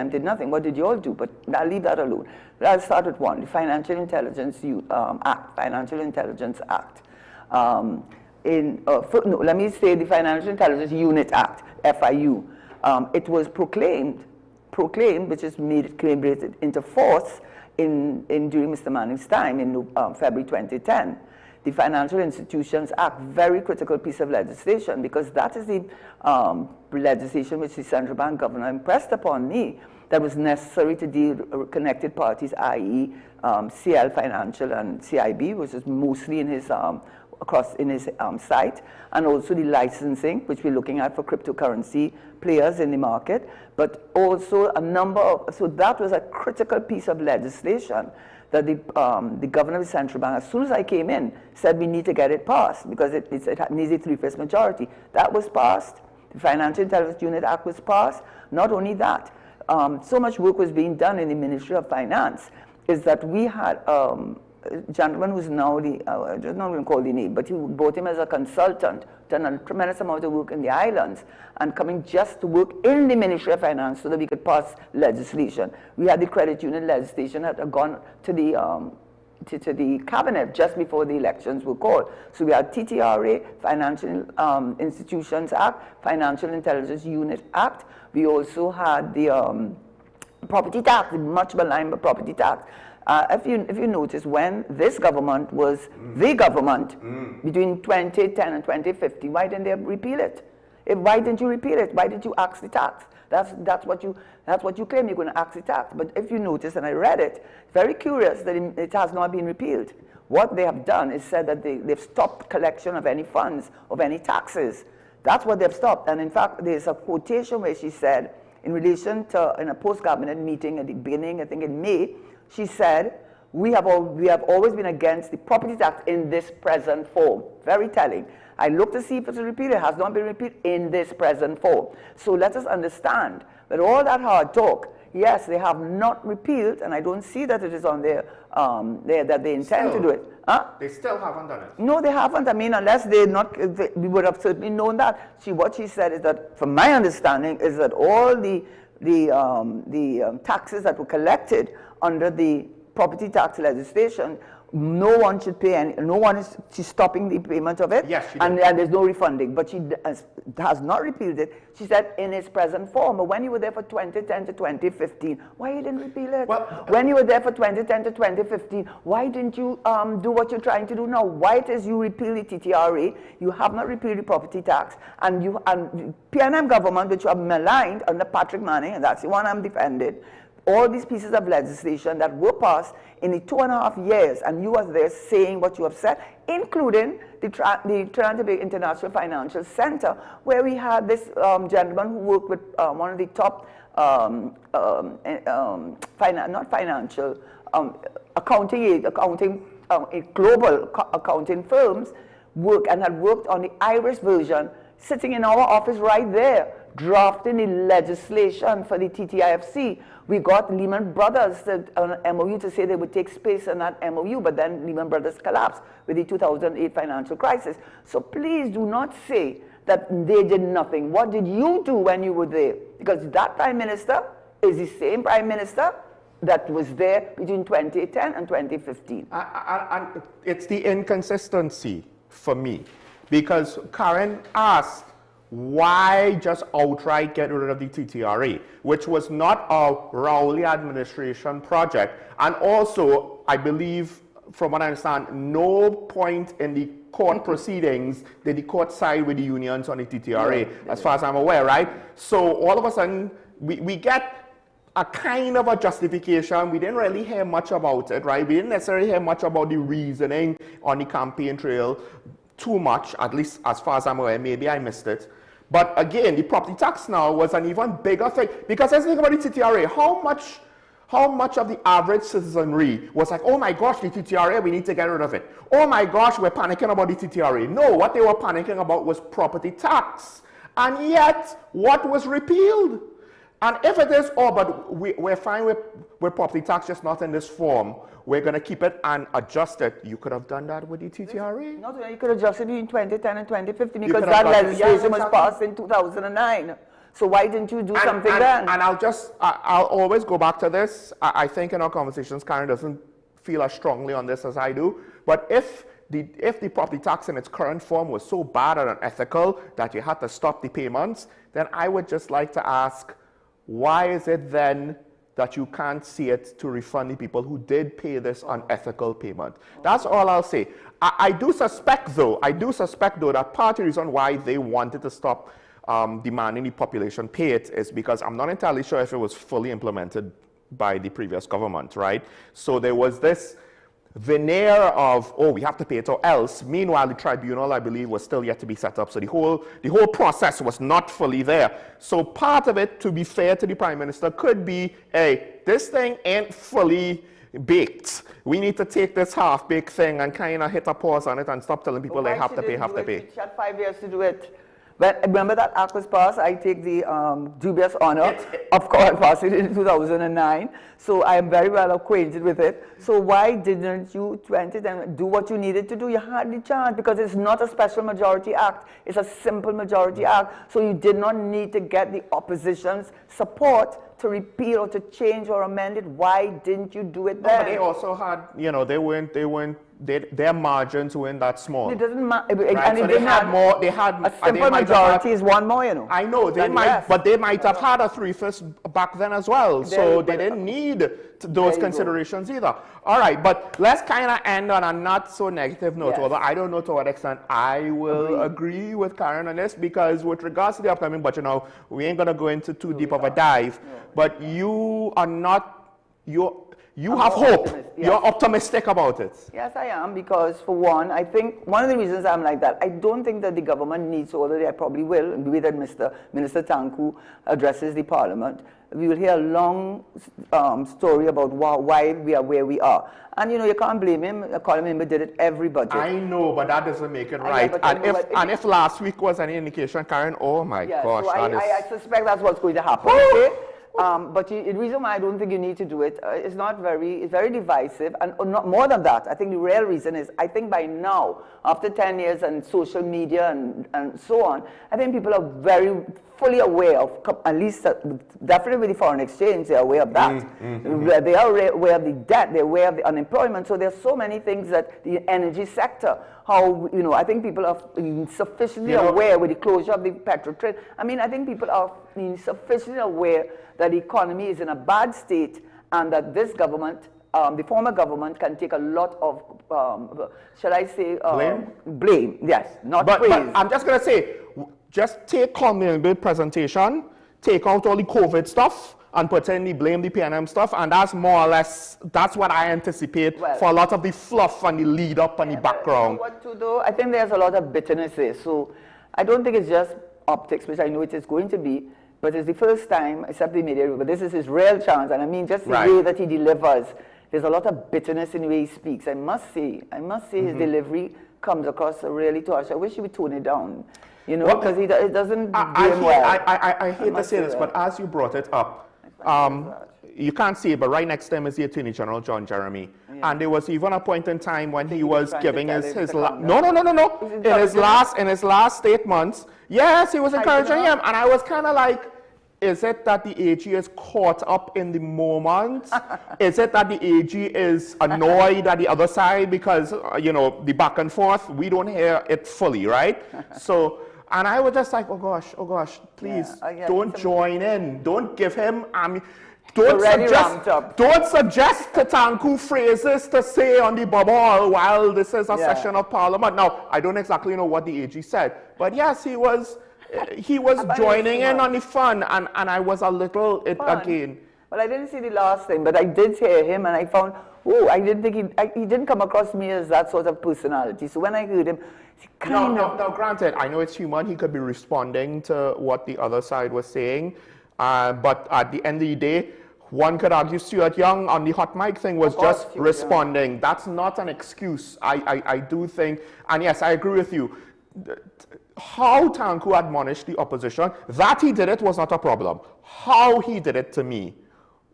did nothing. What did you all do? But I'll leave that alone. I'll start with one, the Financial Intelligence Act, Financial Intelligence Act. Let me say the Financial Intelligence Unit Act, FIU. It was proclaimed, which is came into force during Mr. Manning's time in February 2010. The Financial Institutions Act, very critical piece of legislation, because that is the legislation which the central bank governor impressed upon me that was necessary to deal with connected parties, i.e. CL Financial and CIB, which is mostly in his site, and also the licensing, which we're looking at for cryptocurrency players in the market, but also a number of, so that was a critical piece of legislation that the governor of the central bank, as soon as I came in, said we need to get it passed because it needs a 3/5 majority. That was passed. The Financial Intelligence Unit Act was passed. Not only that, so much work was being done in the Ministry of Finance is that we had a gentleman who's now the, I don't know even call the name, but he brought him as a consultant, done a tremendous amount of work in the islands, and coming just to work in the Ministry of Finance so that we could pass legislation. We had the credit union legislation that had gone to the cabinet just before the elections were called. So we had TTRA, Financial Institutions Act, Financial Intelligence Unit Act. We also had the property tax, the much maligned property tax. If you notice, when this government was the government between 2010 and 2050, why didn't they repeal it? Why didn't you repeal it? Why did you axe the tax? That's what you claim, you're going to axe the tax. But if you notice, and I read it, very curious that it has not been repealed. What they have done is said that they've stopped collection of any funds, of any taxes. That's what they've stopped. And in fact, there's a quotation where she said, in relation to, in a post-cabinet meeting at the beginning, I think in May, she said, we have always been against the property tax in this present form. Very telling. I looked to see if it's repealed. It has not been repealed in this present form. So let us understand that all that hard talk, yes, they have not repealed, and I don't see that it is on there, that they intend to do it. Huh? They still haven't done it. No, they haven't. I mean, unless we would have certainly known that. What she said is that, from my understanding, is that all the taxes that were collected under the property tax legislation no one should pay any, no one is, she's stopping the payment of it. Yes, she and there's no refunding, but she has not repealed it. She said in its present form. But when you were there for 2010 to 2015, why you didn't repeal it? Well, when you were there for 2010 to 2015, why didn't you do what you're trying to do now? Why it is you repeal the TTRA, you have not repealed the property tax, and you and PNM government, which you have maligned under Patrick Manning, and that's the one I'm defending, all these pieces of legislation that were passed in the 2.5 years, and you are there saying what you have said, including the Trinidad International Financial Center, where we had this gentleman who worked with one of the top global accounting firms, had worked on the Irish version, sitting in our office right there, drafting the legislation for the TTIFC. We got Lehman Brothers on an MOU to say they would take space in that MOU, but then Lehman Brothers collapsed with the 2008 financial crisis. So please do not say that they did nothing. What did you do when you were there? Because that Prime Minister is the same Prime Minister that was there between 2010 and 2015. And it's the inconsistency for me, because Karen asked, why just outright get rid of the TTRA, which was not a Rowley administration project. And also, I believe, from what I understand, no point in the court proceedings did the court side with the unions on the TTRA, as far as I'm aware, right? So all of a sudden, we get a kind of a justification. We didn't really hear much about it, right? We didn't necessarily hear much about the reasoning on the campaign trail, too much, at least as far as I'm aware. Maybe I missed it. But again, the property tax now was an even bigger thing, because let's think about the TTRA. How much of the average citizenry was like, oh my gosh, the TTRA, we need to get rid of it. Oh my gosh, we're panicking about the TTRA. No, what they were panicking about was property tax. And yet, what was repealed? And if it is, oh, but we're fine with property tax, just not in this form, we're going to keep it and adjust it. You could have done that with the TTRA. Not that you could adjust it in 2010 and 2015, because that legislation was passed in 2009. So why didn't you do something then? And I'll always go back to this. I think in our conversations, Karen doesn't feel as strongly on this as I do. But if the property tax in its current form was so bad and unethical that you had to stop the payments, then I would just like to ask, why is it then that you can't see it to refund the people who did pay this unethical payment? That's all I'll say. I do suspect though that part of the reason why they wanted to stop demanding the population pay it is because I'm not entirely sure if it was fully implemented by the previous government, right? So there was this veneer of, oh, we have to pay it or else. Meanwhile, the tribunal, I believe, was still yet to be set up. So the whole process was not fully there. So part of it, to be fair to the Prime Minister, could be, hey, this thing ain't fully baked. We need to take this half-baked thing and kind of hit a pause on it and stop telling people they have to pay, have to pay. She had 5 years to do it. But remember that act was passed. I take the dubious honor of passing it in 2009. So I am very well acquainted with it. So why didn't you do what you needed to do? You had the chance, because it's not a special majority act. It's a simple majority act. So you did not need to get the opposition's support to repeal or to change or amend it. Why didn't you do it then? No, but they also had, you know, their margins weren't that small. It doesn't matter. Right? And so they had more. They had a simple majority is one more, you know. I know they might, but they might have had a 3/5 back then as well. So they didn't need those considerations either. All right, but let's kind of end on a not so negative note. Although I don't know to what extent I will agree with Karen on this, because with regards to the upcoming budget, now we ain't gonna go into too deep of a dive. But you are not. You have hope. Yes. You're optimistic about it. Yes, I am, because for one, I think one of the reasons I'm like that, I don't think that the government needs, although they probably will, and the way that Minister Tanku addresses the parliament, we will hear a long story about why we are where we are. And you know, you can't blame him. Colin Member did it every budget. I know, but that doesn't make it right. And if last week was any indication, Karen, oh my gosh. So I suspect that's what's going to happen. Okay? But the reason why I don't think you need to do it is it's very divisive, and not more than that. I think the real reason is, I think by now, after 10 years and social media and so on, I think people are very fully aware of, at least definitely with the foreign exchange, they're aware of that. They are aware of the debt, they're aware of the unemployment. So there's so many things that the energy sector, how, I think people are sufficiently aware with the closure of the petrol trade. I mean, I think people are sufficiently aware that the economy is in a bad state and that this government, the former government, can take a lot of, shall I say, blame, yes, not praise. But I'm just going to say, just take Community presentation, take out all the COVID stuff, and pretend blame the PNM stuff, and that's more or less, that's what I anticipate for a lot of the fluff and the lead up and the background. You know what to do? I think there's a lot of bitterness there, so I don't think it's just optics, which I know it is going to be, but it's the first time, except the media, but this is his real chance, and I mean just the way that he delivers, there's a lot of bitterness in the way he speaks. I must say his delivery comes across really harsh. I wish he would tone it down. Because it doesn't do him well. I hate to say this, but as you brought it up, you can't see it, but right next to him is the Attorney General, John Jeremy. And there was even a point in time when he was giving his in his last statements, yes, he was encouraging him, and I was kind of like, is it that the AG is caught up in the moment? Is it that the AG is annoyed at the other side because, the back and forth, we don't hear it fully, right? So, and I was just like, oh gosh, please, don't join in. Don't give him, don't suggest to Tanku phrases to say on the bubble while this is a session of Parliament. Now, I don't exactly know what the AG said, but yes, he was joining in on the fun, and I was a little, again. Well, I didn't see the last thing, but I did hear him, and I found, I didn't think he didn't come across me as that sort of personality. So when I heard him, Now, granted, I know it's human, he could be responding to what the other side was saying, but at the end of the day, one could argue Stuart Young on the hot mic thing was just responding. That's not an excuse. I do think, and yes, I agree with you. How Tanku admonished the opposition, that he did it was not a problem. How he did it, to me,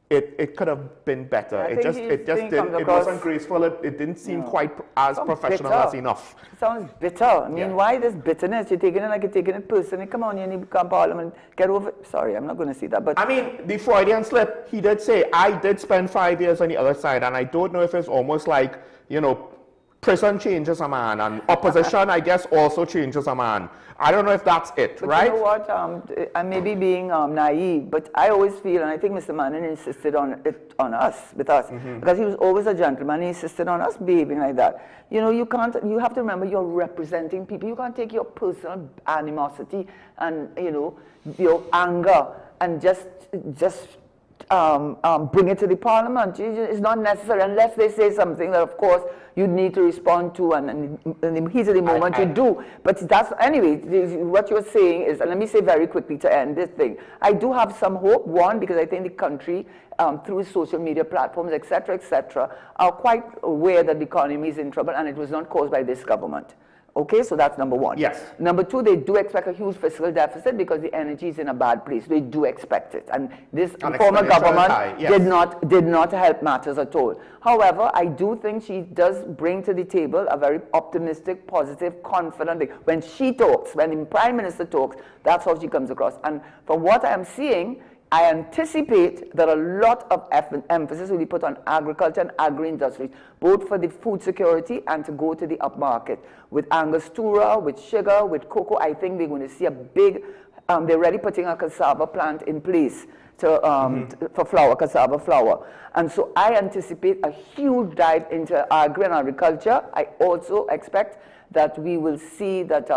it could have been better. It wasn't graceful. It didn't seem quite as professional as enough. It sounds bitter. I mean, why this bitterness? You're taking it like you're taking it personally. Come on, you need to become Parliament. Get over it. Sorry, I'm not going to say that. But I mean, the Freudian slip, he did say, I did spend 5 years on the other side, and I don't know if it's almost like, prison changes a man, and opposition, I guess, also changes a man. I don't know if that's it, but right? You know what? I may be being naive, but I always feel, and I think Mr. Manning insisted on it with us, because he was always a gentleman. He insisted on us behaving like that. You have to remember you're representing people. You can't take your personal animosity and, your anger and just bring it to the Parliament. It's not necessary unless they say something that, of course, you need to respond to, and in the heat of the moment you do. But that's, anyway, what you're saying is, and let me say very quickly to end this thing, I do have some hope, one, because I think the country, through social media platforms, etc., are quite aware that the economy is in trouble, and it was not caused by this government. Okay, so that's number one. Yes. Number two, they do expect a huge fiscal deficit because the energy is in a bad place. They do expect it. And this former government did not help matters at all. However, I do think she does bring to the table a very optimistic, positive, confident thing. When she talks, when the Prime Minister talks, that's how she comes across. And from what I am seeing, I anticipate that a lot of emphasis will be put on agriculture and agri-industries, both for the food security and to go to the upmarket. With Angostura, with sugar, with cocoa, I think we're going to see a big, they're already putting a cassava plant in place for cassava flour. And so I anticipate a huge dive into agri and agriculture. I also expect that we will see that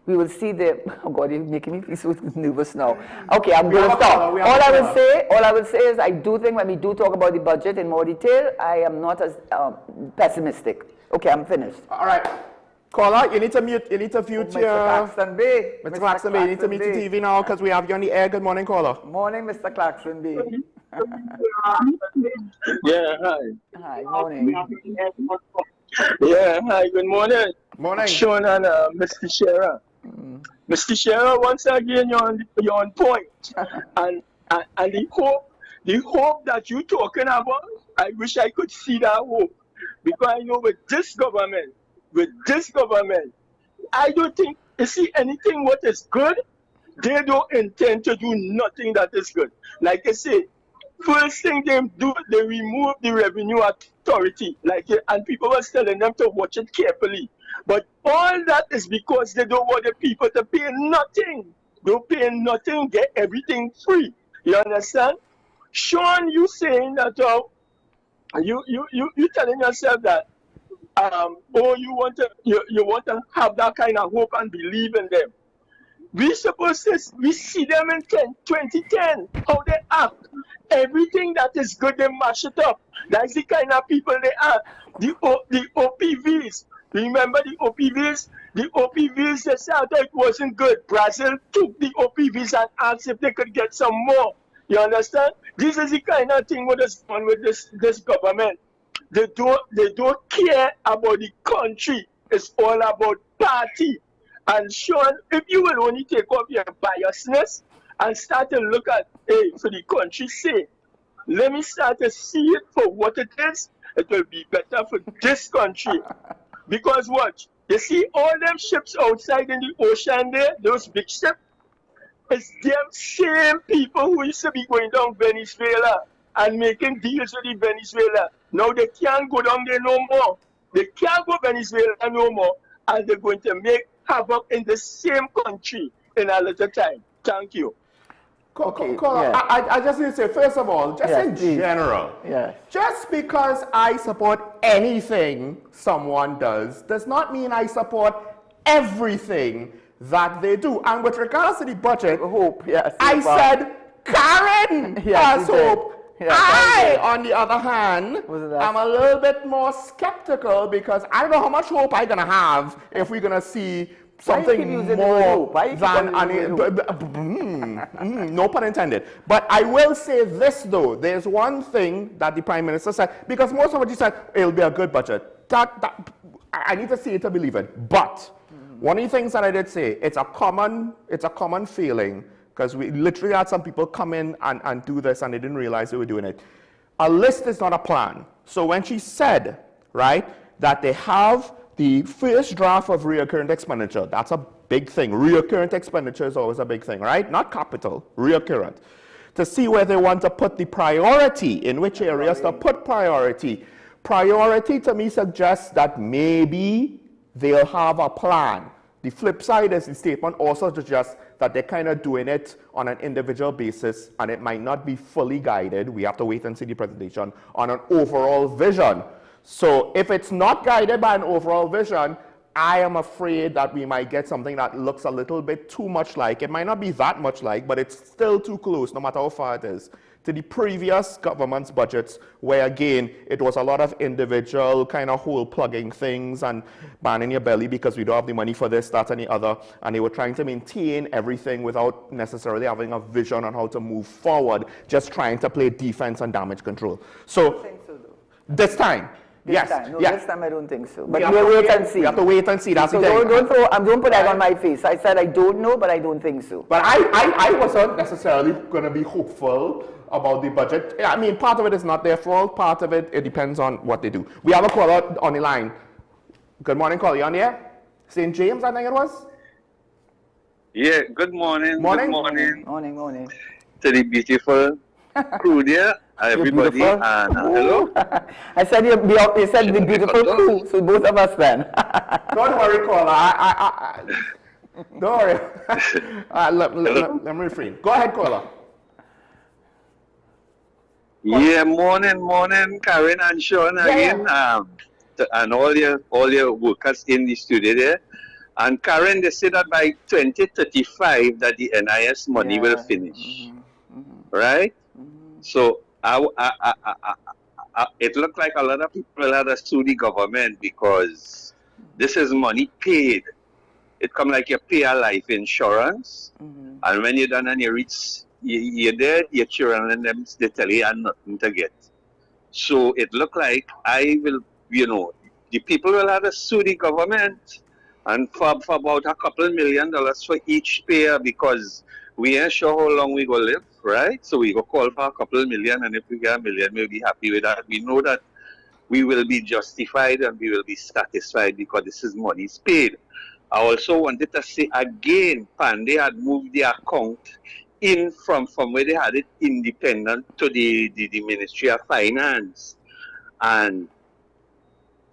we will see the, oh God, you're making me feel so nervous now. Okay, I'm going to stop. All I will say is I do think when we do talk about the budget in more detail, I am not as pessimistic. Okay, I'm finished. All right. Caller, you need to mute your... Mr. Claxton B. Mr. Claxton B, you need to mute your TV now because we have you on the air. Good morning, caller. Morning, Mr. Claxton B. Yeah, hi. Hi, morning. Yeah, hi, good morning. Morning. Sean and Mr. Shearer. Mr. Shearer, once again, you're on point. and the hope that you're talking about, I wish I could see that hope. Because I know with this government, I don't think you see anything what is good They don't intend to do nothing that is good. Like I say, first thing they do, they remove the revenue authority. And people was telling them to watch it carefully. But all that is because they don't want the people to pay nothing. Don't pay nothing, get everything free. You understand? Sean, you saying that you telling yourself that you want to have that kind of hope and believe in them. We see them in 2010, how they act. Everything that is good, they mash it up. That's the kind of people they are. The OPVs, remember the OPVs? The OPVs, they said it wasn't good. Brazil took the OPVs and asked if they could get some more. You understand? This is the kind of thing what is going with this government. They don't care about the country. It's all about party. And Sean, if you will only take off your biasness and start to look at, hey, for the country's sake, let me start to see it for what it is. It will be better for this country. Because what? You see all them ships outside in the ocean there, those big ships, it's them same people who used to be going down Venezuela and making deals with the Venezuela. Now they can't go down there no more. They can't go Venezuela no more. And they're going to make havoc in the same country in a little time. Thank you. Okay. I just need to say, first of all, just in general, just because I support anything someone does not mean I support everything that they do. And with regards to the budget, I said Karen has hope. I, on the other hand, am a little bit more skeptical because I don't know how much hope I'm going to have if we're going to see something more than no pun intended. But I will say this though, there's one thing that the Prime Minister said, because most of what he said, it'll be a good budget. That I need to see it to believe it. But one of the things that I did say, it's a common feeling, because we literally had some people come in and do this and they didn't realize they were doing it. A list is not a plan. So when she said, right, that they have the first draft of recurrent expenditure, that's a big thing. Recurrent expenditure is always a big thing, right? Not capital, recurrent. To see where they want to put the priority, in which areas to put priority. Priority to me suggests that maybe they'll have a plan. The flip side is the statement also suggests that they're kind of doing it on an individual basis and it might not be fully guided. We have to wait and see the presentation on an overall vision. So if it's not guided by an overall vision, I am afraid that we might get something that looks a little bit too much like, it might not be that much like, but it's still too close, no matter how far it is, to the previous government's budgets, where again, it was a lot of individual kind of hole plugging things and banning your belly because we don't have the money for this, that, and the other, and they were trying to maintain everything without necessarily having a vision on how to move forward, just trying to play defense and damage control. So, this time, This time I don't think so. But we'll wait and see. We have to wait and see. That's so the thing. Don't put that on my face. I said I don't know, but I don't think so. But I wasn't necessarily going to be hopeful about the budget. I mean, part of it is not their fault. Part of it depends on what they do. We have a caller on the line. Good morning, caller. You on there? St. James, I think it was? Yeah, good morning. Morning. Good morning. Morning. To the beautiful crew there. Everybody, and hello. I said you said the beautiful crew, so both of us then. Don't worry, caller. Don't worry. Let me refrain. Go ahead, caller. Yeah, morning, Karen and Sean again, and all your workers in the studio there. And Karen, they say that by 2035 that the NIS money will finish, right? So. It looked like a lot of people had to sue the government because this is money paid. It come like you pay a life insurance, and when you're done and you reach, you're there, your children and them, they tell you nothing to get. So it looked like the people will have to sue the government, and for about $2 million for each payer, because we ain't sure how long we go live, right? So we go call for $2 million, and if we get $1 million, we'll be happy with that. We know that we will be justified and we will be satisfied because this is money paid. I also wanted to say again, Panday had moved the account in from where they had it independent to the Ministry of Finance. And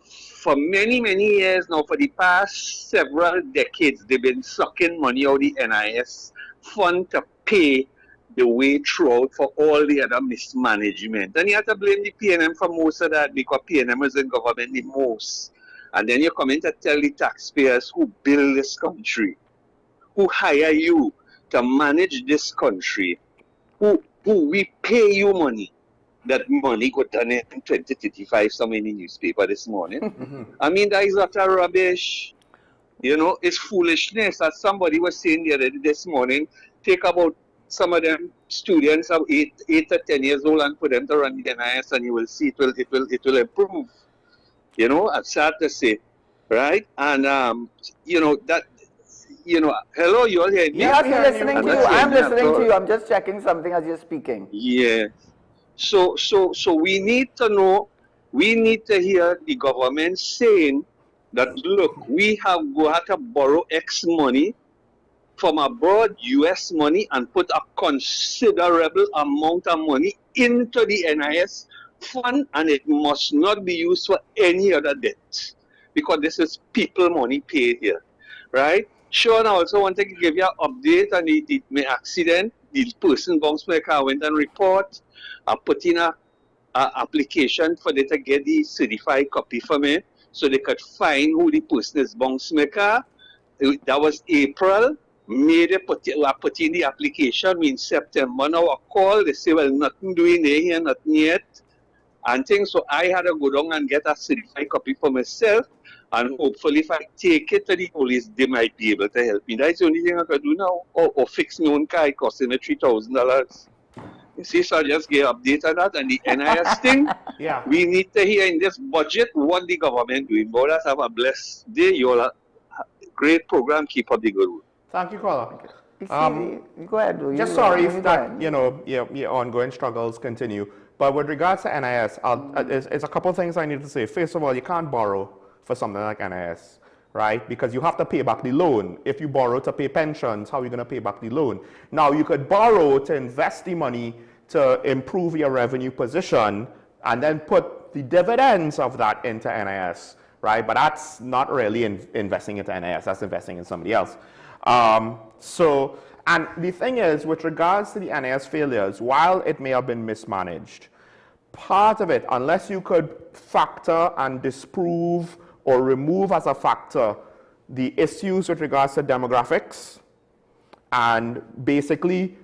for many, many years now, for the past several decades, they've been sucking money out of the NIS fund to pay the way throughout for all the other mismanagement. And you have to blame the PNM for most of that because PNM is in government the most. And then you come in to tell the taxpayers who build this country, who hire you to manage this country, who we pay you money. That money got done in 2035, so many newspaper this morning. I mean, that is utter rubbish. You know, it's foolishness. As somebody was saying the other day this morning, take about some of them students of 8 to 10 years old and put them to run the NIS, and you will see it will improve. You know, I'm sad to say, right? And you know that. You know, hello, you all hear me? Yes, I'm listening to you. I'm listening to you. I'm just checking something as you're speaking. Yeah. So we need to know, we need to hear the government saying that, look, we have got to borrow X money from abroad, US money, and put a considerable amount of money into the NIS fund, and it must not be used for any other debt, because this is people money paid here, right? Sean, I also want to give you an update on the accident. The person bounced my car, went and report. I put in a application for them to get the certified copy for me so they could find who the person is bounced my car. That was April. May they put in the application in September. Now I call, they say, well, nothing doing there here, nothing yet. And things, so I had to go down and get a certified copy for myself. And hopefully, if I take it to the police, they might be able to help me. That's the only thing I can do now. Or fix my own car. It costs me $3,000. You see, so I just get update on that. And the NIS thing, yeah, we need to hear in this budget what the government doing. But let's have a blessed day. You all have a great program. Keep up the good work. Thank you, caller. Go ahead. Just sorry if that, you know, your ongoing struggles continue. But with regards to NIS, it's a couple of things I need to say. First of all, you can't borrow for something like NIS, right? Because you have to pay back the loan. If you borrow to pay pensions, how are you going to pay back the loan? Now, you could borrow to invest the money to improve your revenue position and then put the dividends of that into NIS, right? But that's not really investing into NIS, that's investing in somebody else. And the thing is, with regards to the NIS failures, while it may have been mismanaged, part of it, unless you could factor and disprove or remove as a factor the issues with regards to demographics and basically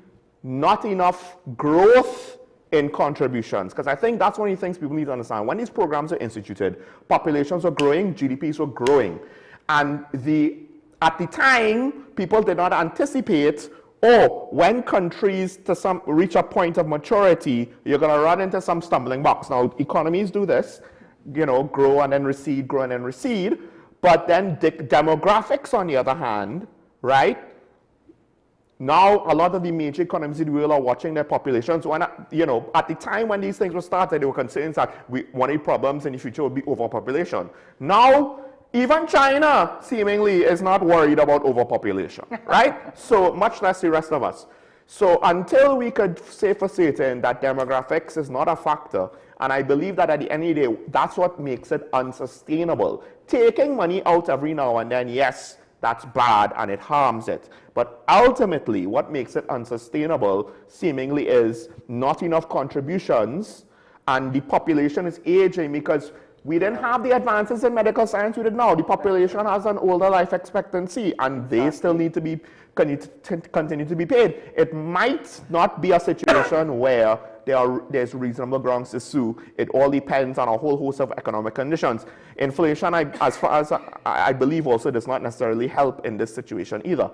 not enough growth in contributions, because I think that's one of the things people need to understand. When these programs are instituted, populations are growing, GDPs are growing, and at the time, people did not anticipate, when countries reach a point of maturity, you're going to run into some stumbling blocks. Now, economies do this, you know, grow and then recede, grow and then recede. But then demographics, on the other hand, right? Now, a lot of the major economies in the world are watching their populations. When, you know, at the time when these things were started, they were concerned that one of the problems in the future would be overpopulation. Now, even China, seemingly, is not worried about overpopulation, right? So, much less the rest of us. So, until we could say for certain that demographics is not a factor, and I believe that at the end of the day, that's what makes it unsustainable. Taking money out every now and then, yes, that's bad and it harms it. But ultimately, what makes it unsustainable, seemingly, is not enough contributions, and the population is aging because we didn't have the advances in medical science we did now. The population has an older life expectancy, and they still need to continue to be paid. It might not be a situation where there's reasonable grounds to sue. It all depends on a whole host of economic conditions. Inflation, as far as I believe, also does not necessarily help in this situation either.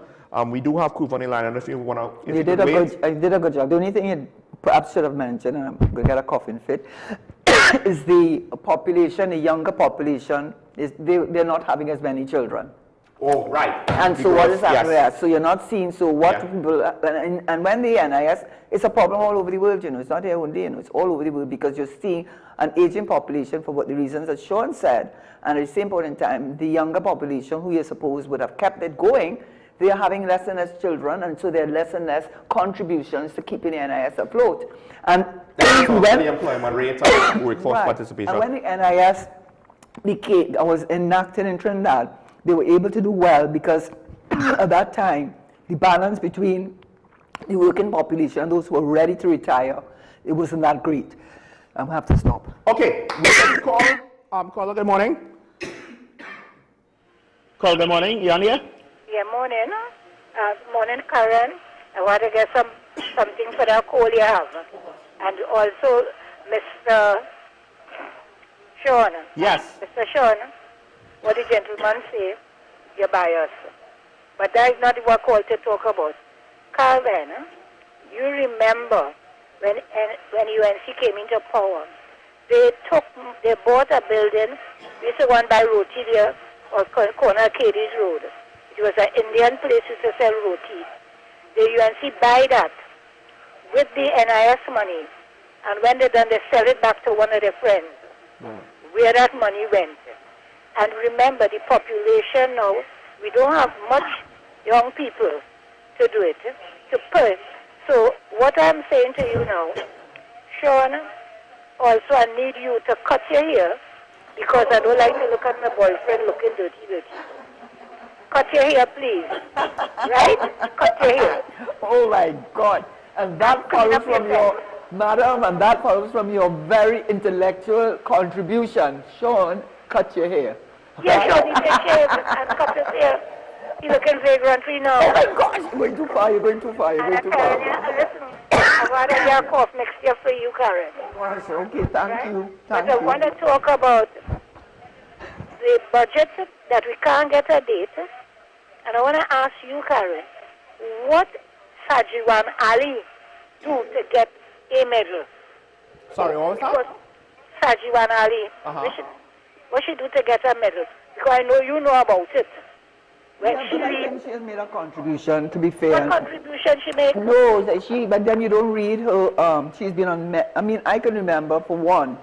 We do have Kuv on the line, and if you want to... You did a good job. The only thing you perhaps should have mentioned, and I'm going to get a coughing fit, is the population, the younger population, they're not having as many children. Oh, right. And so what is happening there? So you're not seeing, so what people, and when the NIS, it's a problem all over the world, you know, it's not here only, you know, it's all over the world because you're seeing an aging population for what the reasons that Sean said, and at the same point in time, the younger population who you suppose would have kept it going, they are having less and less children, and so there are less and less contributions to keeping the NIS afloat. And when the employment rate and workforce participation. And when the NIS was enacted in Trinidad, they were able to do well because at that time, the balance between the working population and those who were ready to retire, it wasn't that great. I have to stop. Okay, caller, good morning. Caller, good morning. You on here? Yeah, morning. Morning, Karen. I want to get something for that call you have. And also, Mr. Sean. Yes. Mr. Sean, what the gentleman say, you're biased. But that is not what call to talk about. Calvin, you remember when UNC came into power, they bought a building, this is one by Roti there, or corner Katie's Road. It was an Indian place to sell roti. The UNC buy that with the NIS money, and when they're done, they sell it back to one of their friends, where that money went. And remember, the population now, we don't have much young people to do it, to pay. So what I'm saying to you now, Sean, also I need you to cut your hair, because I don't like to look at my boyfriend looking dirty. Cut your hair, please. Right? Cut your hair. Oh my God. And that follows from your, madam, and that follows from your very intellectual contribution. Sean, cut your hair. Yes, Sean, he take care and cut his hair. He's looking vagrantly now. Oh my gosh, you're going too far, you're going too far, you're going too far. Listen, I want to hear cough next year for you, Karen. Okay, thank you. Thank but you. I want to talk about the budget that we can't get a date. And I want to ask you, Karen, what Sajiwan Ali do to get a medal? Sorry, what was that? Sajiwan Ali. What she do to get a medal? Because I know you know about it. When I think she has made a contribution, to be fair. What contribution she made? No, but then you don't read her, she's been on, I mean, I can remember, for one,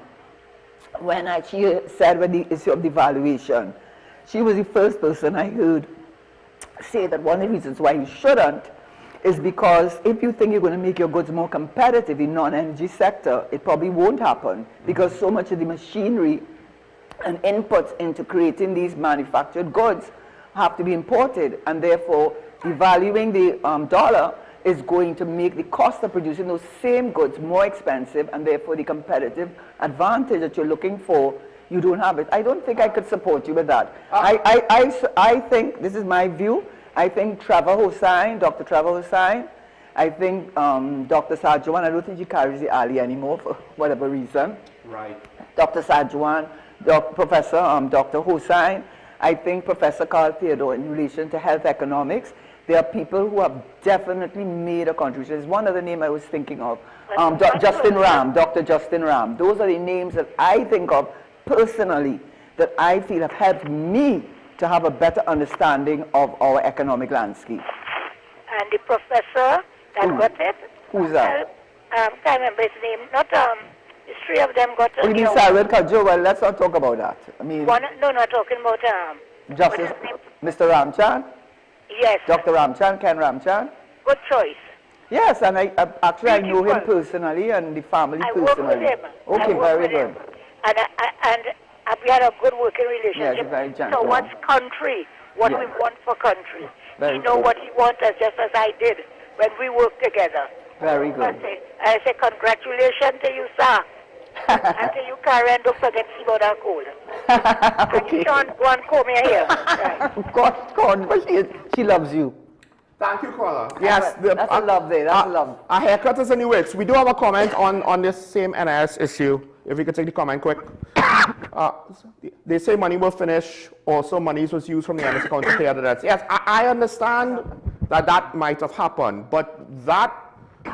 when she said with the issue of devaluation, she was the first person I heard say that one of the reasons why you shouldn't is because if you think you're going to make your goods more competitive in non-energy sector, it probably won't happen, because so much of the machinery and inputs into creating these manufactured goods have to be imported, and therefore devaluing the dollar is going to make the cost of producing those same goods more expensive, and therefore the competitive advantage that you're looking for, you don't have it. I don't think I could support you with that. I think, this is my view, I think Dr. Trevor Hussain, I think Dr. Sajuan, I don't think she carries the alley anymore for whatever reason. Right. Dr. Sajuan, Professor Dr. Hussain, I think Professor Carl Theodore, in relation to health economics, there are people who have definitely made a contribution. There's one other name I was thinking of, Justin Ram, Dr. Justin Ram. Those are the names that I think of personally that I feel have helped me to have a better understanding of our economic landscape. And the professor that got it? Who's that? I can't remember his name. Not the three of them got it. Oh, you mean Sarwed Kajo? Well, let's not talk about that. I mean, no, not talking about Justice Mr. Ramchan? Yes. Dr. Ramchan, Ken Ramchan? Good choice. Yes, and I know him personally and the family personally. I work with him. Okay, very good. And we had a good working relationship. Yes, very gentle. So what's country? What we want for country? Very he know good. what he wants just as I did when we worked together. Very good. I say congratulations to you, sir. And to you, Karen, don't forget to see about that cold. Okay. And Sean, go and comb your hair. Right. Of course, but she loves you. Thank you, caller. Yes, that's a love there. That's a love. Our haircut is in the works. We do have a comment on this same NIS issue. If we could take the comment quick. They say money will finish. Also, money was used from the NIS account to pay other debts. Yes, I understand that might have happened, but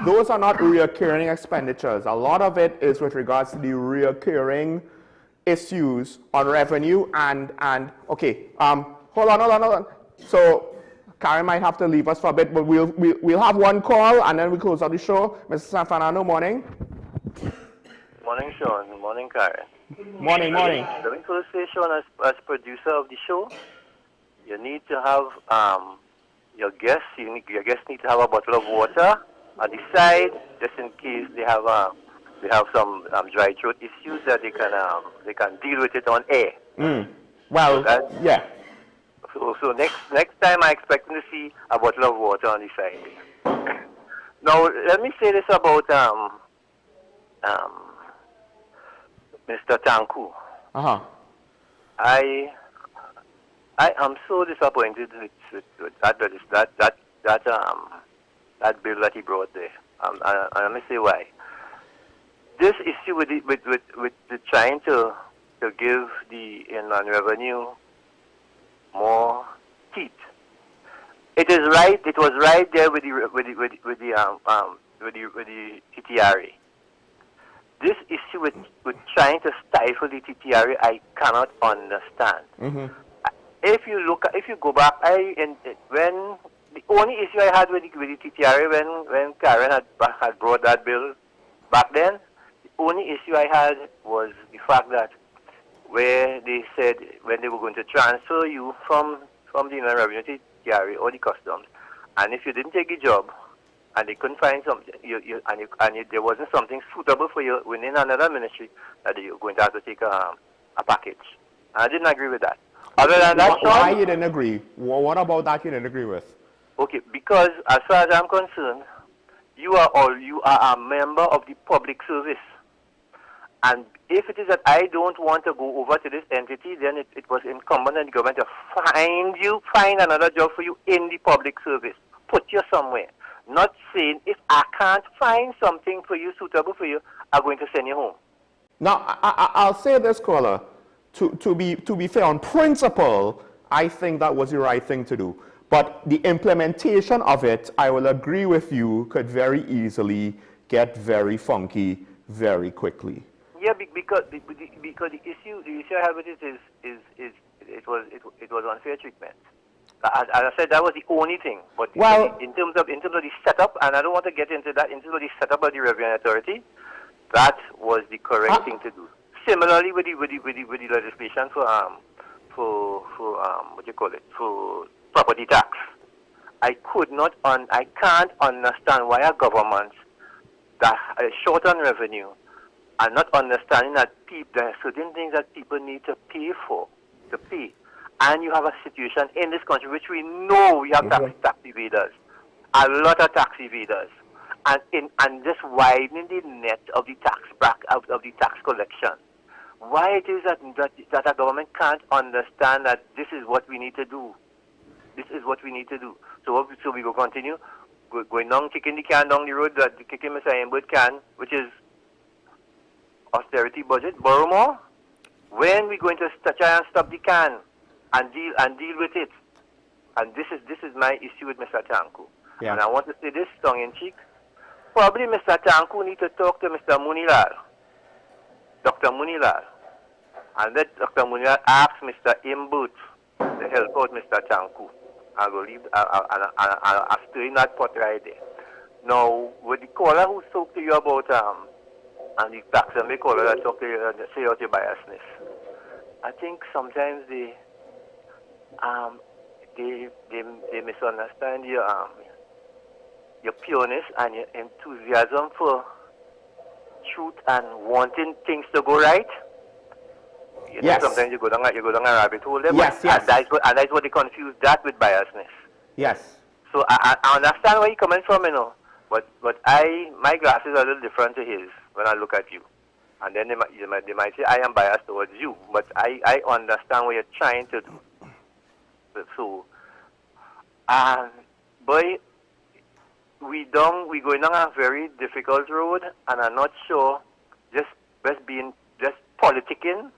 those are not recurring expenditures. A lot of it is with regards to the recurring issues on revenue and okay. Hold on. So Karen might have to leave us for a bit, but we'll have one call and then we close out the show. Mr. San Fernando, morning. Morning, Sean. Morning, Karen. Morning. Let me first say, Sean, as producer of the show, you need to have your guests need to have a bottle of water at the side, just in case they have some dry throat issues that they can deal with it on air. Well, yeah. So next time I expect to see a bottle of water on the side. Now let me say this about Mr. Tanku. I am so disappointed with that bill that he brought there. Let me say why. This issue with the trying to give the inland revenue more teeth. It is right. It was right there with the TTRA. This issue with trying to stifle the TTRA, I cannot understand. If you go back, when the only issue I had with the TTRA when Karen had brought that bill back then, the only issue I had was the fact that where they said when they were going to transfer you from the Inland Revenue to TTRA or the customs, and if you didn't take the job and they couldn't find something, there wasn't something suitable for you within another ministry, that you're going to have to take a package. And I didn't agree with that. Other than that, why you didn't agree? What about that you didn't agree with? Okay, because as far as I'm concerned, you are a member of the public service. And if it is that I don't want to go over to this entity, then it was incumbent on the government to find another job for you in the public service. Put you somewhere. Not saying, if I can't find something for you suitable for you, I'm going to send you home. Now, I'll say this, caller. To be fair, on principle, I think that was the right thing to do. But the implementation of it, I will agree with you, could very easily get very funky very quickly. Yeah, because the issue I have with it is it was unfair treatment. As I said, that was the only thing. But in terms of the setup, and I don't want to get into that, in terms of the setup of the Revenue Authority, that was the correct thing to do. Similarly with the legislation for what you call it, for property tax, I can't understand why a government that is short on revenue and not understanding that there are certain things that people need to pay for, and you have a situation in this country which we know we have tax evaders, a lot of tax evaders, and just widening the net of the tax collection. Why it is that a government can't understand that this is what we need to do. This is what we need to do. So we will continue going down, kicking the can down the road, kicking Mr. Embert can, which is austerity budget, borrow more. When we going to try and stop the can and deal with it? And this is my issue with Mr. Tanku. Yeah. And I want to say this tongue in cheek. Probably Mr. Tanku need to talk to Mr. Munilal, Dr. Munilal, and let Dr. Munilal ask Mr. Embert to help out Mr. Tanku. I will leave. I'll stir in that pot right there. Now, with the caller who spoke to you about and the taxonomy caller that talked to you and say out your biasness, I think sometimes they misunderstand your pureness and your enthusiasm for truth and wanting things to go right. You know, sometimes you go down a rabbit hole there, and that's what they confuse that with biasness. Yes. So I understand where you're coming from, you know, but my glasses are a little different to his when I look at you. And then they might say I am biased towards you, but I understand what you're trying to do. So, boy, we're going down a very difficult road, and I'm not sure just politicking,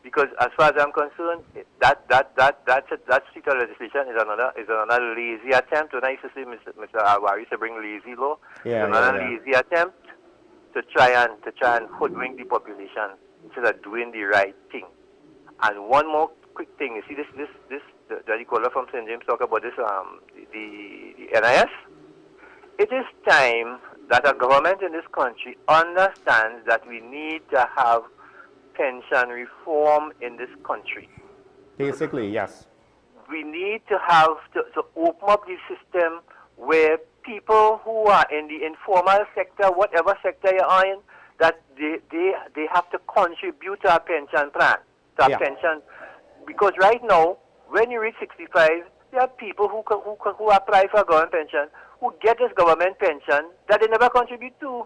because as far as I'm concerned, that street of legislation is another lazy attempt. When I used to say Mr. Awari used to bring lazy law, it's another lazy attempt to try and hoodwink the population instead of doing the right thing. And one more quick thing, you see this the caller from St. James talk about this, the NIS. It is time that a government in this country understands that we need to have pension reform in this country. Basically, yes. We need to have to open up the system where people who are in the informal sector, whatever sector you are in, that they have to contribute to a pension plan, to a pension. Because right now, when you reach 65, there are people who apply for a government pension, who get this government pension that they never contribute to.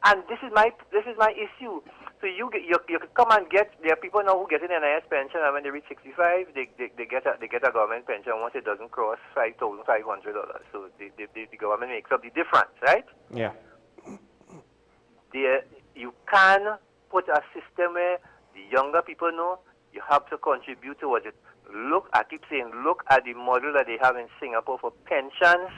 And this is my issue. So you can come and get, there are people now who get an NIS pension, and when they reach 65, they get a government pension once it doesn't cross $5,500. So the government makes up the difference, right? Yeah. You can put a system where the younger people know you have to contribute towards it. I keep saying, look at the model that they have in Singapore for pensions,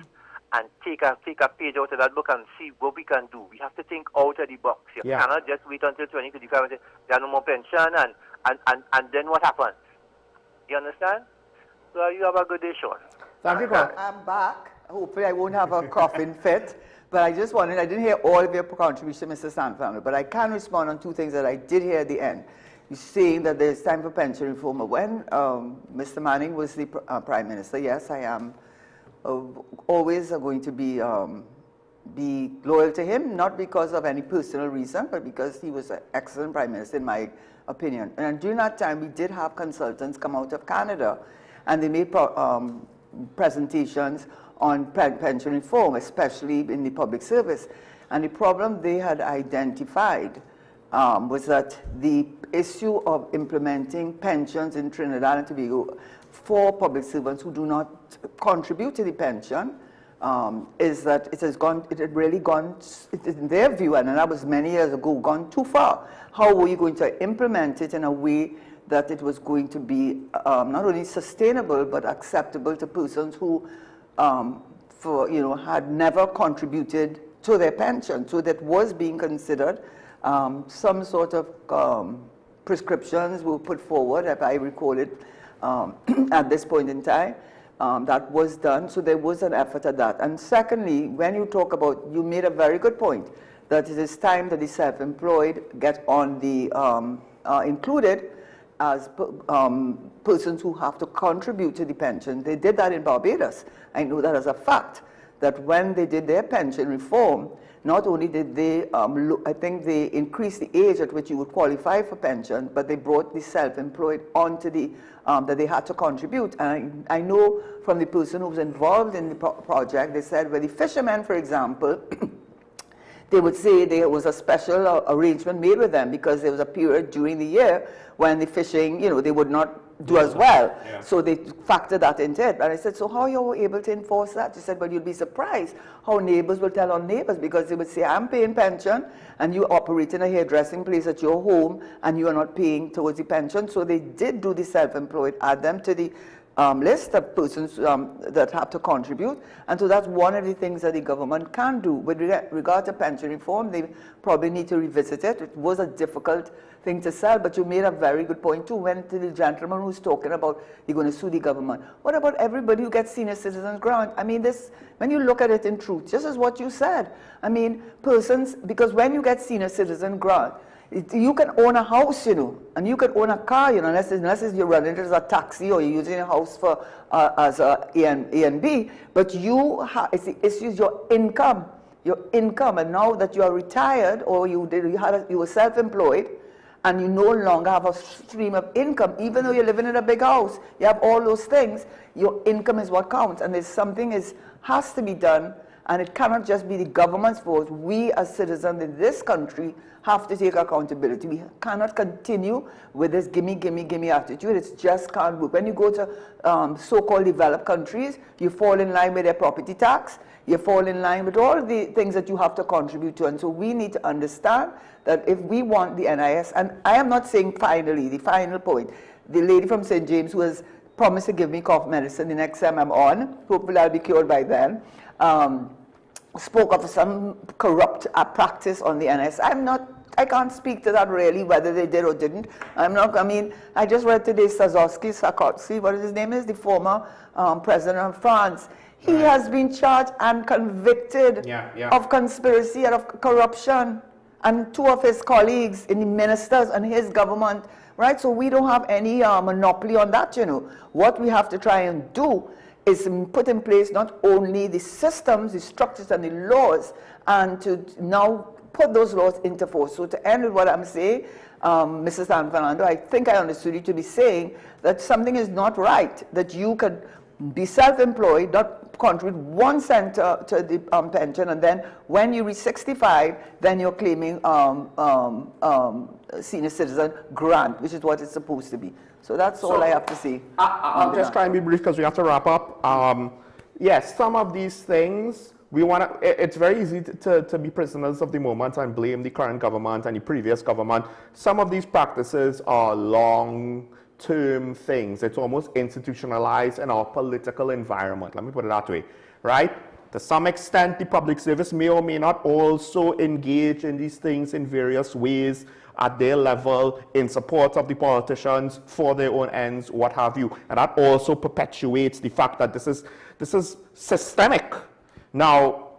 and take a page out of that book and see what we can do. We have to think out of the box. You cannot just wait until 2025 and say, there are no more pension, and then what happens? You understand? So you have a good day, Sean. Thank you, Paul. I'm back. Hopefully I won't have a coughing fit. But I just wanted, I didn't hear all of your contribution, Mr. Stanford, but I can respond on two things that I did hear at the end. You're saying that there's time for pension reform. When Mr. Manning was the Prime Minister, yes, I am always going to be loyal to him, not because of any personal reason, but because he was an excellent Prime Minister, in my opinion. And during that time, we did have consultants come out of Canada, and they made presentations on pension reform, especially in the public service. And the problem they had identified was that the issue of implementing pensions in Trinidad and Tobago for public servants who do not contribute to the pension is that it had really gone, in their view, and that was many years ago, gone too far. How were you going to implement it in a way that it was going to be not only sustainable but acceptable to persons who had never contributed to their pension? So that was being considered. Some sort of prescriptions were put forward, if I recall it, at this point in time. That was done, so there was an effort at that. And secondly, when you talk about, you made a very good point, that it is time that the self-employed get on the, included as persons who have to contribute to the pension. They did that in Barbados. I know that as a fact, that when they did their pension reform, not only did they, I think they increased the age at which you would qualify for pension, but they brought the self-employed onto the, that they had to contribute. And I know from the person who was involved in the project, they said, well, the fishermen, for example, they would say there was a special arrangement made with them because there was a period during the year when the fishing, they would not do as well. Yeah. So they factored that into it. And I said, so how are you able to enforce that? She said, well, you'll be surprised how neighbors will tell on neighbors, because they would say, I'm paying pension and you operate in a hairdressing place at your home and you are not paying towards the pension. So they did do the self-employed, add them to the list of persons that have to contribute. And so that's one of the things that the government can do. With regard to pension reform, they probably need to revisit it. It was a difficult thing to sell, but you made a very good point too. When the gentleman who's talking about you're going to sue the government, what about everybody who gets senior citizens grant? I mean, this, when you look at it in truth, just as what you said, I mean, persons, because when you get senior citizen grant, you can own a house, and you can own a car, unless you're running it as a taxi or you're using a house for as a A and B. But you it's your income, and now that you are retired or you were self-employed, and you no longer have a stream of income, even though you're living in a big house, you have all those things. Your income is what counts, and there's something has to be done, and it cannot just be the government's fault. We as citizens in this country have to take accountability. We cannot continue with this gimme, gimme, gimme attitude. It just can't work. When you go to so-called developed countries, you fall in line with their property tax, you fall in line with all the things that you have to contribute to. And so we need to understand that if we want the NIS, and I am not saying finally, the final point, the lady from St. James who has promised to give me cough medicine the next time I'm on, hopefully I'll be cured by then, spoke of some corrupt practice on the NS. I can't speak to that really, whether they did or didn't. I just read today Sarkozy, what his name is, the former president of France. He has been charged and convicted of conspiracy and of corruption, and 2 of his colleagues in the ministers and his government, right? So we don't have any monopoly on that, you know. What we have to try and do is put in place not only the systems, the structures and the laws, and to now put those laws into force. So to end with what I'm saying, Mrs. San Fernando, I think I understood you to be saying that something is not right, that you could be self-employed, not contribute 1 cent to the pension, and then when you reach 65, then you're claiming senior citizen grant, which is what it's supposed to be. So that's all I have to say. I'll just try and be brief because we have to wrap up. Yes, some of these things, it's very easy to be prisoners of the moment and blame the current government and the previous government. Some of these practices are long-term things. It's almost institutionalized in our political environment. Let me put it that way, right? To some extent, the public service may or may not also engage in these things in various ways at their level, in support of the politicians, for their own ends, what have you. And that also perpetuates the fact that this is systemic. Now,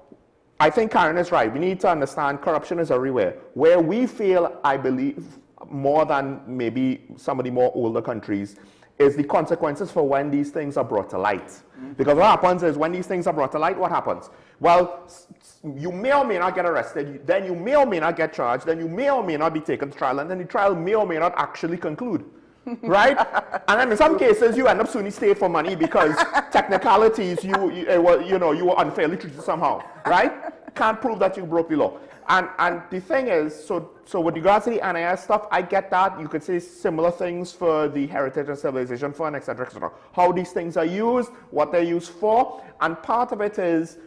I think Karen is right. We need to understand corruption is everywhere. Where we fail, I believe, more than maybe some of the more older countries, is the consequences for when these things are brought to light. Because what happens is when these things are brought to light, what happens? Well, you may or may not get arrested, then you may or may not get charged, then you may or may not be taken to trial, and then the trial may or may not actually conclude. Right? And then in some cases, you end up suing the state for money because technicalities, you were unfairly treated somehow. Right? Can't prove that you broke the law. And the thing is, so with regards to the NIS stuff, I get that. You could say similar things for the Heritage and Civilization Fund, etc., etc. How these things are used, what they're used for, and part of it is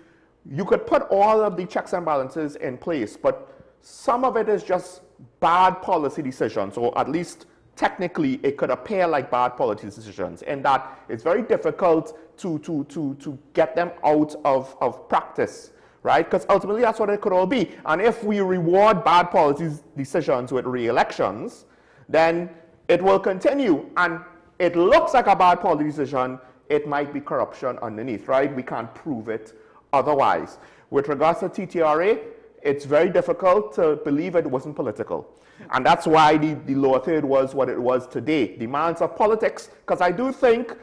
you could put all of the checks and balances in place, but some of it is just bad policy decisions, or at least technically it could appear like bad policy decisions, in that it's very difficult to get them out of practice. Right? Because ultimately that's what it could all be. And if we reward bad policy decisions with re-elections, then it will continue. And it looks like a bad policy decision, it might be corruption underneath, right? We can't prove it otherwise. With regards to TTRA, it's very difficult to believe it wasn't political. And that's why the lower third was what it was today. Demands of politics, because I do think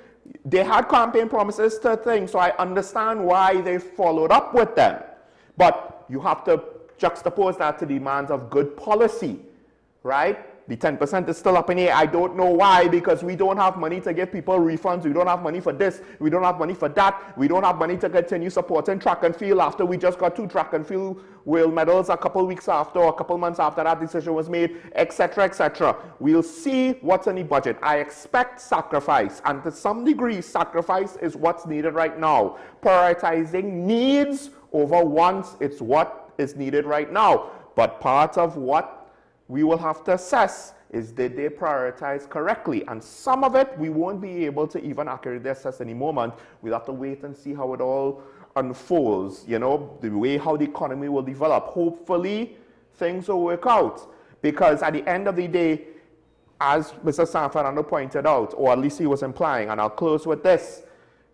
they had campaign promises to things, so I understand why they followed up with them. But you have to juxtapose that to demands of good policy, right? The 10% is still up in the air. I don't know why, because we don't have money to give people refunds. We don't have money for this. We don't have money for that. We don't have money to continue supporting track and field after we just got 2 track and field world medals a couple weeks after, or a couple months after that decision was made, etc., etc. We'll see what's in the budget. I expect sacrifice, and to some degree, sacrifice is what's needed right now. Prioritizing needs over wants, it's what is needed right now. But part of what we will have to assess is, did they prioritize correctly? And some of it we won't be able to even accurately assess any moment. We'll have to wait and see how it all unfolds, you know, the way how the economy will develop. Hopefully things will work out, because at the end of the day, as Mr. San Fernando pointed out, or at least he was implying, and I'll close with this,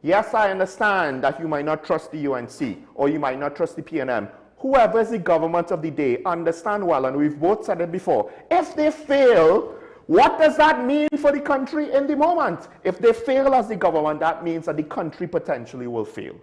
yes, I understand that you might not trust the UNC, or you might not trust the PNM. Whoever is the government of the day, understand well, and we've both said it before, if they fail, what does that mean for the country in the moment? If they fail as the government, that means that the country potentially will fail,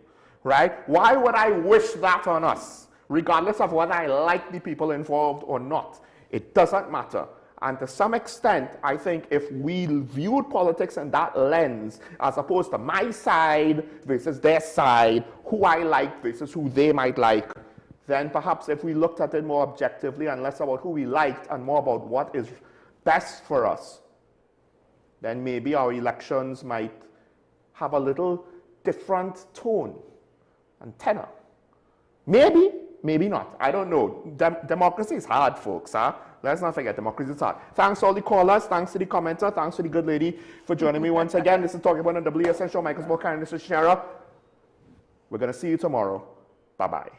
right? Why would I wish that on us, regardless of whether I like the people involved or not? It doesn't matter. And to some extent, I think if we viewed politics in that lens, as opposed to my side versus their side, who I like versus who they might like, then perhaps if we looked at it more objectively and less about who we liked and more about what is best for us, then maybe our elections might have a little different tone and tenor. Maybe, maybe not. I don't know. Democracy is hard, folks, huh? Let's not forget, democracy is hard. Thanks to all the callers, thanks to the commenter, thanks to the good lady for joining me once again. This is Talking About the WSN Show. Michael Smokar and this is Shara. We're going to see you tomorrow. Bye-bye.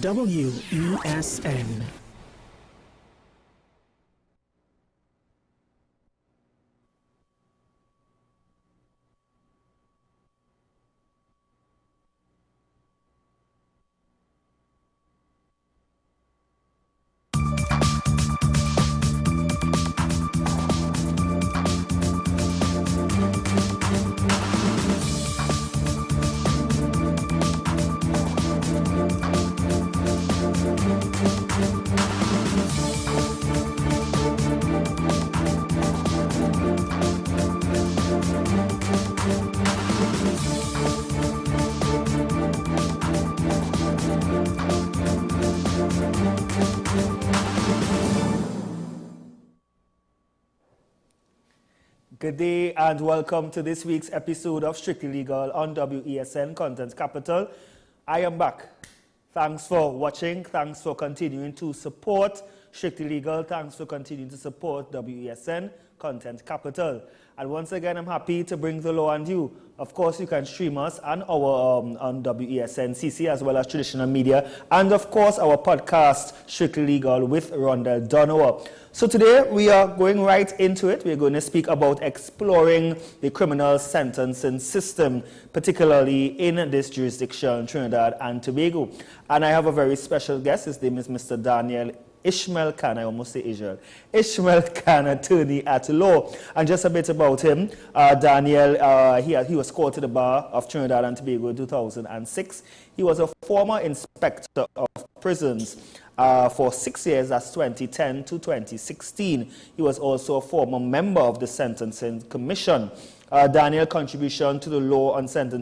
WESN. Good day and welcome to this week's episode of Strictly Legal on WESN Content Capital. I am back. Thanks for watching. Thanks for continuing to support Strictly Legal. Thanks for continuing to support WESN Content Capital. And once again, I'm happy to bring the law and you. Of course, you can stream us on our on WESN CC as well as traditional media, and of course our podcast Strictly Legal with Rondell Donowa. So today we are going right into it. We're going to speak about exploring the criminal sentencing system, particularly in this jurisdiction, Trinidad and Tobago. And I have a very special guest. His name is Mr. Daniel Ishmael Khan, I almost say Israel. Ishmael Khan, attorney at law. And just a bit about him. Daniel, he was called to the bar of Trinidad and Tobago in 2006. He was a former inspector of prisons for 6 years, that's 2010 to 2016. He was also a former member of the Sentencing Commission. Daniel's contribution to the law on sentencing